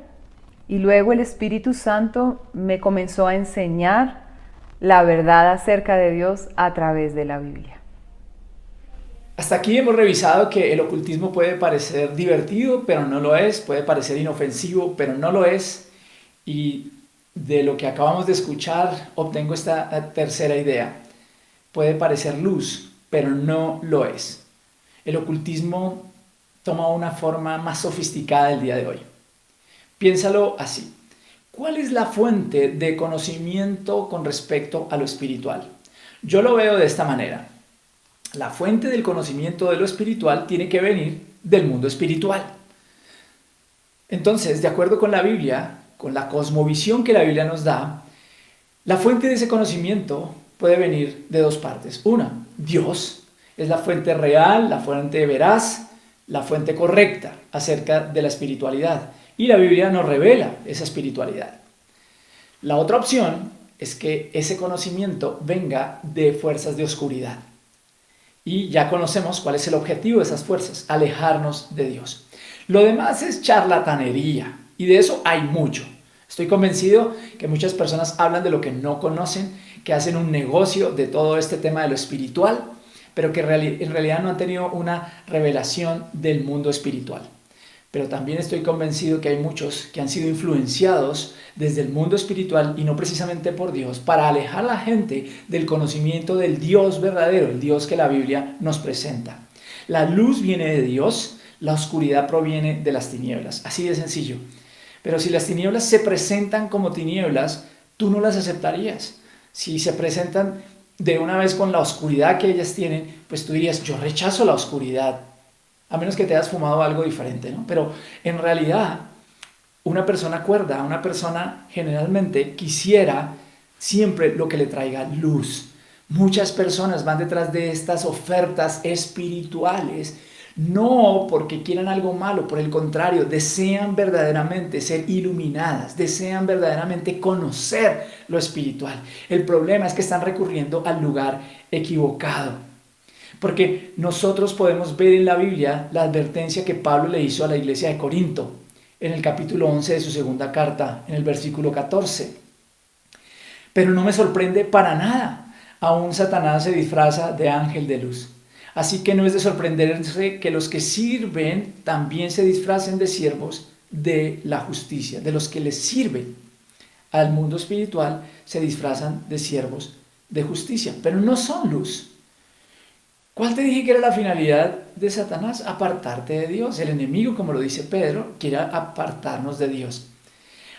y luego el Espíritu Santo me comenzó a enseñar la verdad acerca de Dios a través de la Biblia. Hasta aquí hemos revisado que el ocultismo puede parecer divertido, pero no lo es, puede parecer inofensivo, pero no lo es, y de lo que acabamos de escuchar obtengo esta tercera idea. Puede parecer luz, pero no lo es. El ocultismo toma una forma más sofisticada el día de hoy. Piénsalo así. ¿Cuál es la fuente de conocimiento con respecto a lo espiritual? Yo lo veo de esta manera. La fuente del conocimiento de lo espiritual tiene que venir del mundo espiritual. Entonces, de acuerdo con la Biblia, con la cosmovisión que la Biblia nos da, la fuente de ese conocimiento puede venir de dos partes. Una, Dios es la fuente real, la fuente veraz, la fuente correcta acerca de la espiritualidad. Y la Biblia nos revela esa espiritualidad. La otra opción es que ese conocimiento venga de fuerzas de oscuridad. Y ya conocemos cuál es el objetivo de esas fuerzas, alejarnos de Dios. Lo demás es charlatanería y de eso hay mucho. Estoy convencido que muchas personas hablan de lo que no conocen, que hacen un negocio de todo este tema de lo espiritual, pero que en realidad no han tenido una revelación del mundo espiritual. Pero también estoy convencido que hay muchos que han sido influenciados desde el mundo espiritual y no precisamente por Dios, para alejar a la gente del conocimiento del Dios verdadero, el Dios que la Biblia nos presenta. La luz viene de Dios, la oscuridad proviene de las tinieblas, así de sencillo. Pero si las tinieblas se presentan como tinieblas, tú no las aceptarías. Si se presentan de una vez con la oscuridad que ellas tienen, pues tú dirías, yo rechazo la oscuridad. A menos que te hayas fumado algo diferente, ¿no? Pero en realidad, una persona cuerda, una persona generalmente quisiera siempre lo que le traiga luz. Muchas personas van detrás de estas ofertas espirituales, no porque quieran algo malo, por el contrario, desean verdaderamente ser iluminadas, desean verdaderamente conocer lo espiritual. El problema es que están recurriendo al lugar equivocado. Porque nosotros podemos ver en la Biblia la advertencia que Pablo le hizo a la iglesia de Corinto, en el capítulo 11 de su segunda carta, en el versículo 14. Pero no me sorprende para nada, aún Satanás se disfraza de ángel de luz. Así que no es de sorprenderse que los que sirven también se disfracen de siervos de la justicia, de los que les sirven al mundo espiritual se disfrazan de siervos de justicia, pero no son luz. ¿Cuál te dije que era la finalidad de Satanás? Apartarte de Dios. El enemigo, como lo dice Pedro, quiere apartarnos de Dios.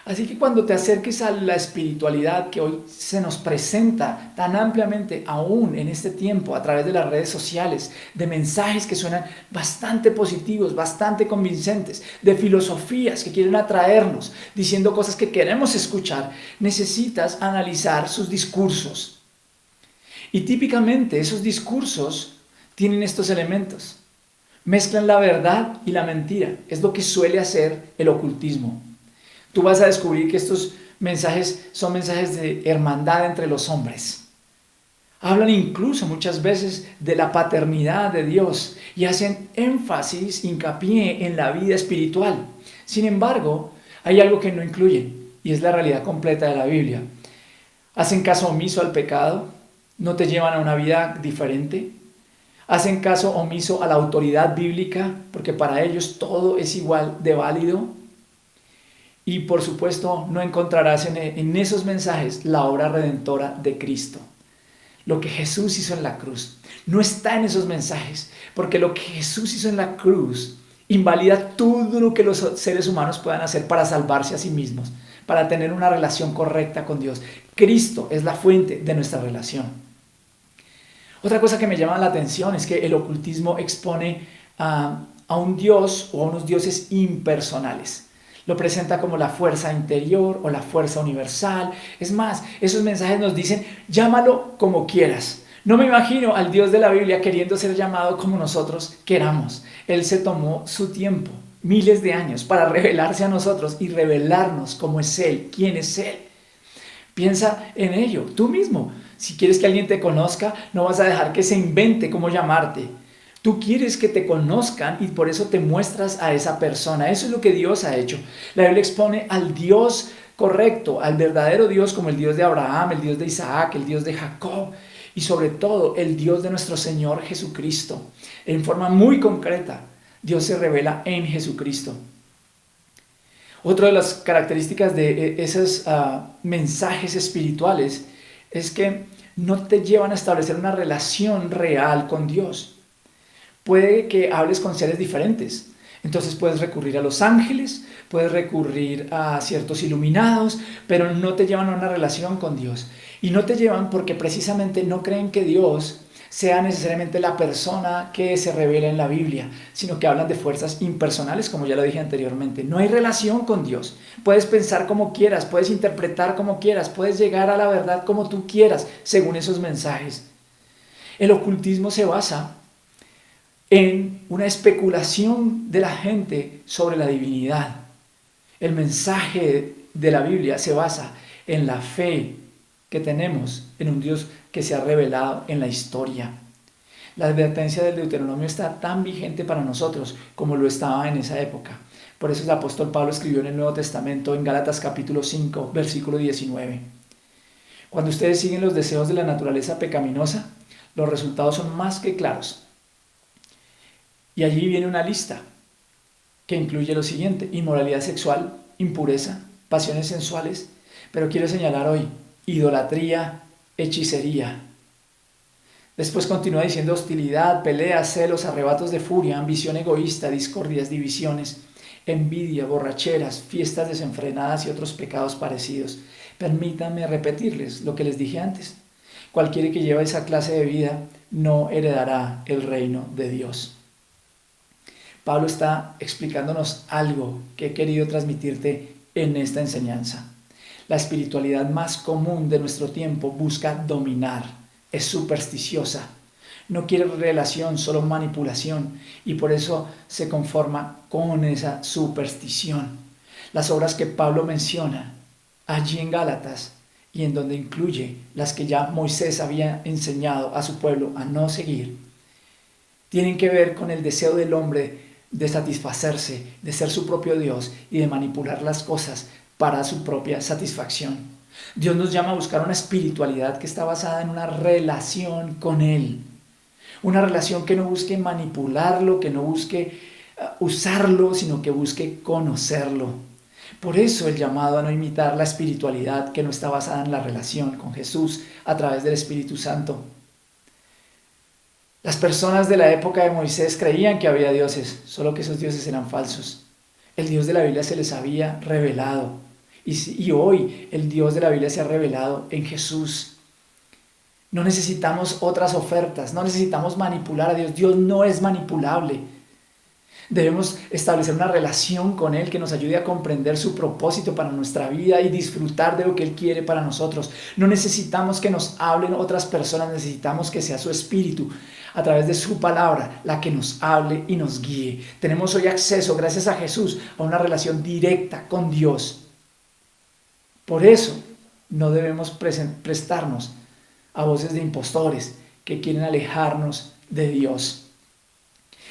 Así que cuando te acerques a la espiritualidad que hoy se nos presenta tan ampliamente aún en este tiempo a través de las redes sociales, de mensajes que suenan bastante positivos, bastante convincentes, de filosofías que quieren atraernos, diciendo cosas que queremos escuchar, necesitas analizar sus discursos. Y típicamente esos discursos tienen estos elementos. Mezclan la verdad y la mentira. Es lo que suele hacer el ocultismo. Tú vas a descubrir que estos mensajes son mensajes de hermandad entre los hombres. Hablan incluso muchas veces de la paternidad de Dios y hacen énfasis, hincapié en la vida espiritual. Sin embargo, hay algo que no incluyen y es la realidad completa de la Biblia. Hacen caso omiso al pecado, no te llevan a una vida diferente. Hacen caso omiso a la autoridad bíblica porque para ellos todo es igual de válido. Y por supuesto no encontrarás en esos mensajes la obra redentora de Cristo. Lo que Jesús hizo en la cruz no está en esos mensajes, porque lo que Jesús hizo en la cruz invalida todo lo que los seres humanos puedan hacer para salvarse a sí mismos, para tener una relación correcta con Dios. Cristo es la fuente de nuestra relación. Otra cosa que me llama la atención es que el ocultismo expone a un Dios o a unos dioses impersonales. Lo presenta como la fuerza interior o la fuerza universal. Es más, esos mensajes nos dicen, llámalo como quieras. No me imagino al Dios de la Biblia queriendo ser llamado como nosotros queramos. Él se tomó su tiempo, miles de años, para revelarse a nosotros y revelarnos cómo es Él, quién es Él. Piensa en ello, tú mismo. Si quieres que alguien te conozca, no vas a dejar que se invente cómo llamarte. Tú quieres que te conozcan y por eso te muestras a esa persona. Eso es lo que Dios ha hecho. La Biblia expone al Dios correcto, al verdadero Dios como el Dios de Abraham, el Dios de Isaac, el Dios de Jacob y sobre todo el Dios de nuestro Señor Jesucristo. En forma muy concreta, Dios se revela en Jesucristo. Otra de las características de esos mensajes espirituales es que no te llevan a establecer una relación real con Dios. Puede que hables con seres diferentes. Entonces puedes recurrir a los ángeles, puedes recurrir a ciertos iluminados, pero no te llevan a una relación con Dios. Y no te llevan porque precisamente no creen que Dios sea necesariamente la persona que se revela en la Biblia, sino que hablan de fuerzas impersonales, como ya lo dije anteriormente. No hay relación con Dios. Puedes pensar como quieras, puedes interpretar como quieras, puedes llegar a la verdad como tú quieras, según esos mensajes. El ocultismo se basa en una especulación de la gente sobre la divinidad. El mensaje de la Biblia se basa en la fe que tenemos en un Dios que se ha revelado en la historia. La advertencia del Deuteronomio está tan vigente para nosotros como lo estaba en esa época. Por eso el apóstol Pablo escribió en el Nuevo Testamento en Gálatas capítulo 5, versículo 19. Cuando ustedes siguen los deseos de la naturaleza pecaminosa, los resultados son más que claros. Y allí viene una lista que incluye lo siguiente: inmoralidad sexual, impureza, pasiones sensuales, pero quiero señalar hoy, idolatría, hechicería. Después continúa diciendo hostilidad, peleas, celos, arrebatos de furia, ambición egoísta, discordias, divisiones, envidia, borracheras, fiestas desenfrenadas y otros pecados parecidos. Permítanme repetirles lo que les dije antes. Cualquiera que lleve esa clase de vida no heredará el reino de Dios. Pablo está explicándonos algo que he querido transmitirte en esta enseñanza. La espiritualidad más común de nuestro tiempo busca dominar, es supersticiosa, no quiere relación, solo manipulación, y por eso se conforma con esa superstición. Las obras que Pablo menciona allí en Gálatas y en donde incluye las que ya Moisés había enseñado a su pueblo a no seguir, tienen que ver con el deseo del hombre de satisfacerse, de ser su propio Dios y de manipular las cosas para su propia satisfacción. Dios nos llama a buscar una espiritualidad que está basada en una relación con Él. Una relación que no busque manipularlo, que no busque usarlo, sino que busque conocerlo. Por eso el llamado a no imitar la espiritualidad que no está basada en la relación con Jesús a través del Espíritu Santo. Las personas de la época de Moisés creían que había dioses, solo que esos dioses eran falsos. El Dios de la Biblia se les había revelado Y hoy el Dios de la Biblia se ha revelado en Jesús. No necesitamos otras ofertas, no necesitamos manipular a Dios. Dios no es manipulable. Debemos establecer una relación con Él que nos ayude a comprender su propósito para nuestra vida y disfrutar de lo que Él quiere para nosotros. No necesitamos que nos hablen otras personas, necesitamos que sea su Espíritu, a través de su palabra, la que nos hable y nos guíe. Tenemos hoy acceso, gracias a Jesús, a una relación directa con Dios. Por eso no debemos prestarnos a voces de impostores que quieren alejarnos de Dios.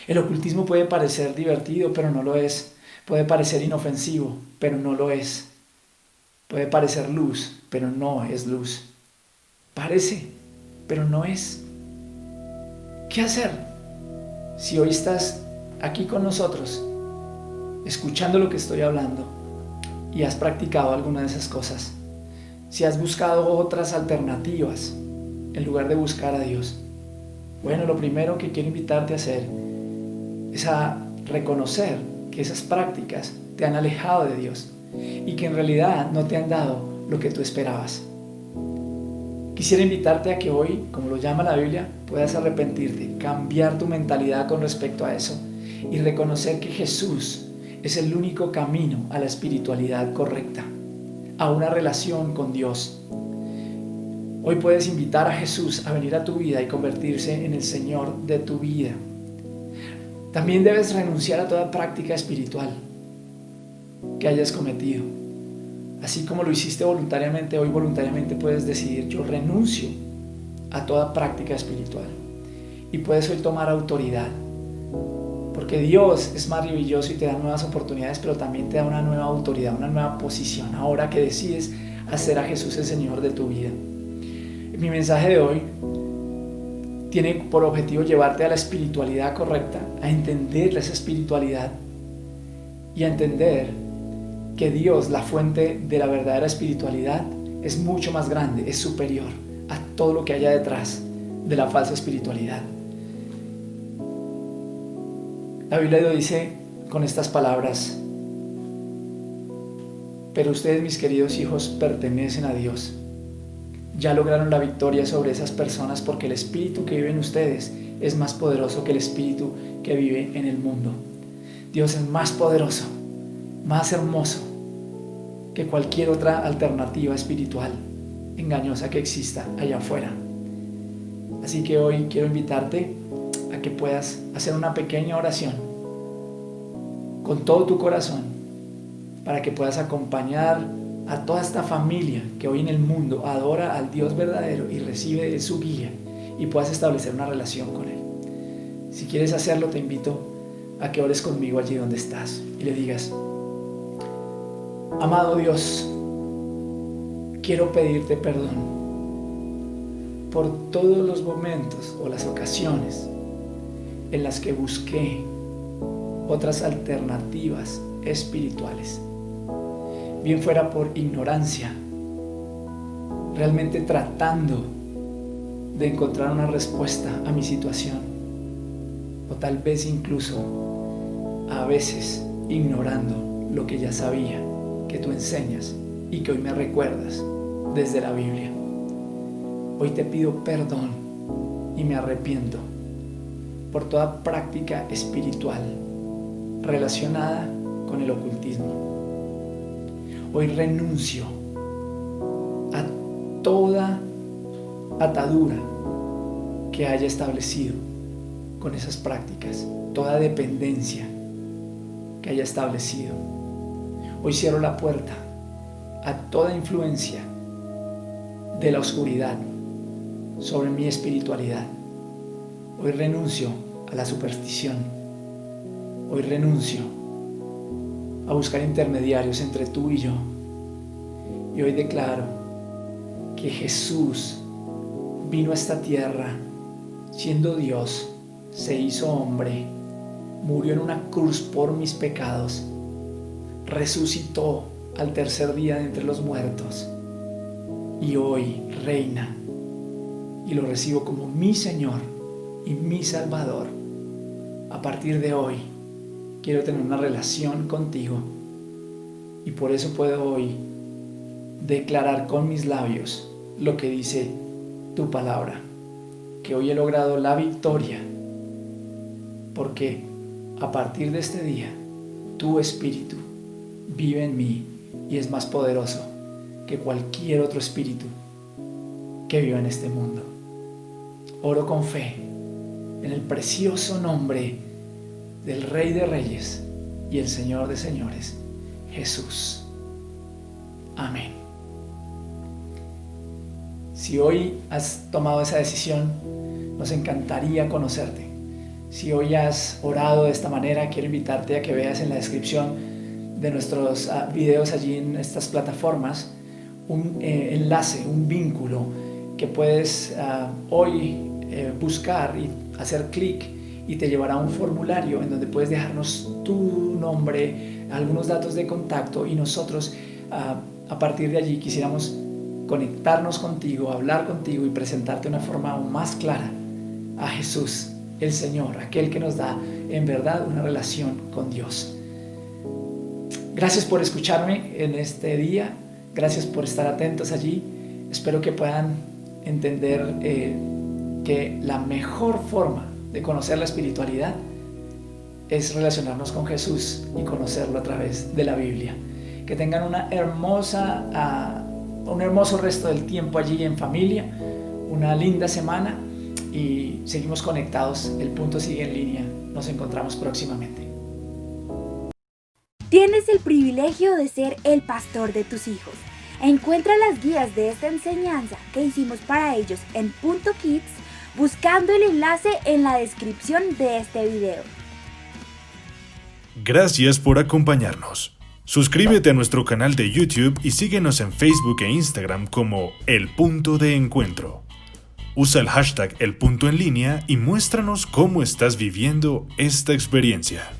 El ocultismo puede parecer divertido, pero no lo es. Puede parecer inofensivo, pero no lo es. Puede parecer luz, pero no es luz. Parece, pero no es. ¿Qué hacer? Si hoy estás aquí con nosotros, escuchando lo que estoy hablando, y has practicado alguna de esas cosas, si has buscado otras alternativas en lugar de buscar a Dios, bueno, lo primero que quiero invitarte a hacer es a reconocer que esas prácticas te han alejado de Dios y que en realidad no te han dado lo que tú esperabas. Quisiera invitarte a que hoy, como lo llama la Biblia, puedas arrepentirte, cambiar tu mentalidad con respecto a eso y reconocer que Jesús es el único camino a la espiritualidad correcta, a una relación con Dios. Hoy puedes invitar a Jesús a venir a tu vida y convertirse en el Señor de tu vida. También debes renunciar a toda práctica espiritual que hayas cometido. Así como lo hiciste voluntariamente, hoy voluntariamente puedes decidir: yo renuncio a toda práctica espiritual. Y puedes hoy tomar autoridad, porque Dios es maravilloso y te da nuevas oportunidades, pero también te da una nueva autoridad, una nueva posición, ahora que decides hacer a Jesús el Señor de tu vida. Mi mensaje de hoy tiene por objetivo llevarte a la espiritualidad correcta, a entender esa espiritualidad y a entender que Dios, la fuente de la verdadera espiritualidad, es mucho más grande, es superior a todo lo que haya detrás de la falsa espiritualidad. La Biblia lo dice con estas palabras: pero ustedes, mis queridos hijos, pertenecen a Dios. Ya lograron la victoria sobre esas personas porque el espíritu que vive en ustedes es más poderoso que el espíritu que vive en el mundo. Dios es más poderoso, más hermoso que cualquier otra alternativa espiritual engañosa que exista allá afuera. Así que hoy quiero invitarte a que puedas hacer una pequeña oración con todo tu corazón para que puedas acompañar a toda esta familia que hoy en el mundo adora al Dios verdadero y recibe de su guía y puedas establecer una relación con Él. Si quieres hacerlo, te invito a que ores conmigo allí donde estás y le digas: amado Dios, quiero pedirte perdón por todos los momentos o las ocasiones en las que busqué otras alternativas espirituales, bien fuera por ignorancia, realmente tratando de encontrar una respuesta a mi situación, o tal vez incluso a veces ignorando lo que ya sabía que tú enseñas y que hoy me recuerdas desde la Biblia. Hoy te pido perdón y me arrepiento por toda práctica espiritual relacionada con el ocultismo. Hoy renuncio a toda atadura que haya establecido con esas prácticas, toda dependencia que haya establecido. Hoy cierro la puerta a toda influencia de la oscuridad sobre mi espiritualidad. Hoy renuncio a la superstición. Hoy renuncio a buscar intermediarios entre tú y yo. Y hoy declaro que Jesús vino a esta tierra siendo Dios, se hizo hombre, murió en una cruz por mis pecados, resucitó al tercer día de entre los muertos y hoy reina, y lo recibo como mi Señor y mi Salvador. A partir de hoy quiero tener una relación contigo y por eso puedo hoy declarar con mis labios lo que dice tu palabra, que hoy he logrado la victoria, porque a partir de este día, tu espíritu vive en mí y es más poderoso que cualquier otro espíritu que viva en este mundo. Oro con fe en el precioso nombre del Rey de Reyes y el Señor de Señores, Jesús. Amén. Si hoy has tomado esa decisión, nos encantaría conocerte. Si hoy has orado de esta manera, quiero invitarte a que veas en la descripción de nuestros videos allí en estas plataformas un enlace, un vínculo que puedes hoy buscar y hacer clic, y te llevará a un formulario en donde puedes dejarnos tu nombre, algunos datos de contacto, y nosotros a partir de allí quisiéramos conectarnos contigo, hablar contigo y presentarte de una forma aún más clara a Jesús, el Señor, aquel que nos da en verdad una relación con Dios. Gracias por escucharme en este día, gracias por estar atentos allí. Espero que puedan entender que la mejor forma de conocer la espiritualidad es relacionarnos con Jesús y conocerlo a través de la Biblia. Que tengan un hermoso resto del tiempo allí en familia, una linda semana, y seguimos conectados. El punto sigue en línea. Nos encontramos próximamente. Tienes el privilegio de ser el pastor de tus hijos. Encuentra las guías de esta enseñanza que hicimos para ellos en Punto Kids, buscando el enlace en la descripción de este video. Gracias por acompañarnos. Suscríbete a nuestro canal de YouTube y síguenos en Facebook e Instagram como El Punto de Encuentro. Usa el hashtag El Punto en Línea y muéstranos cómo estás viviendo esta experiencia.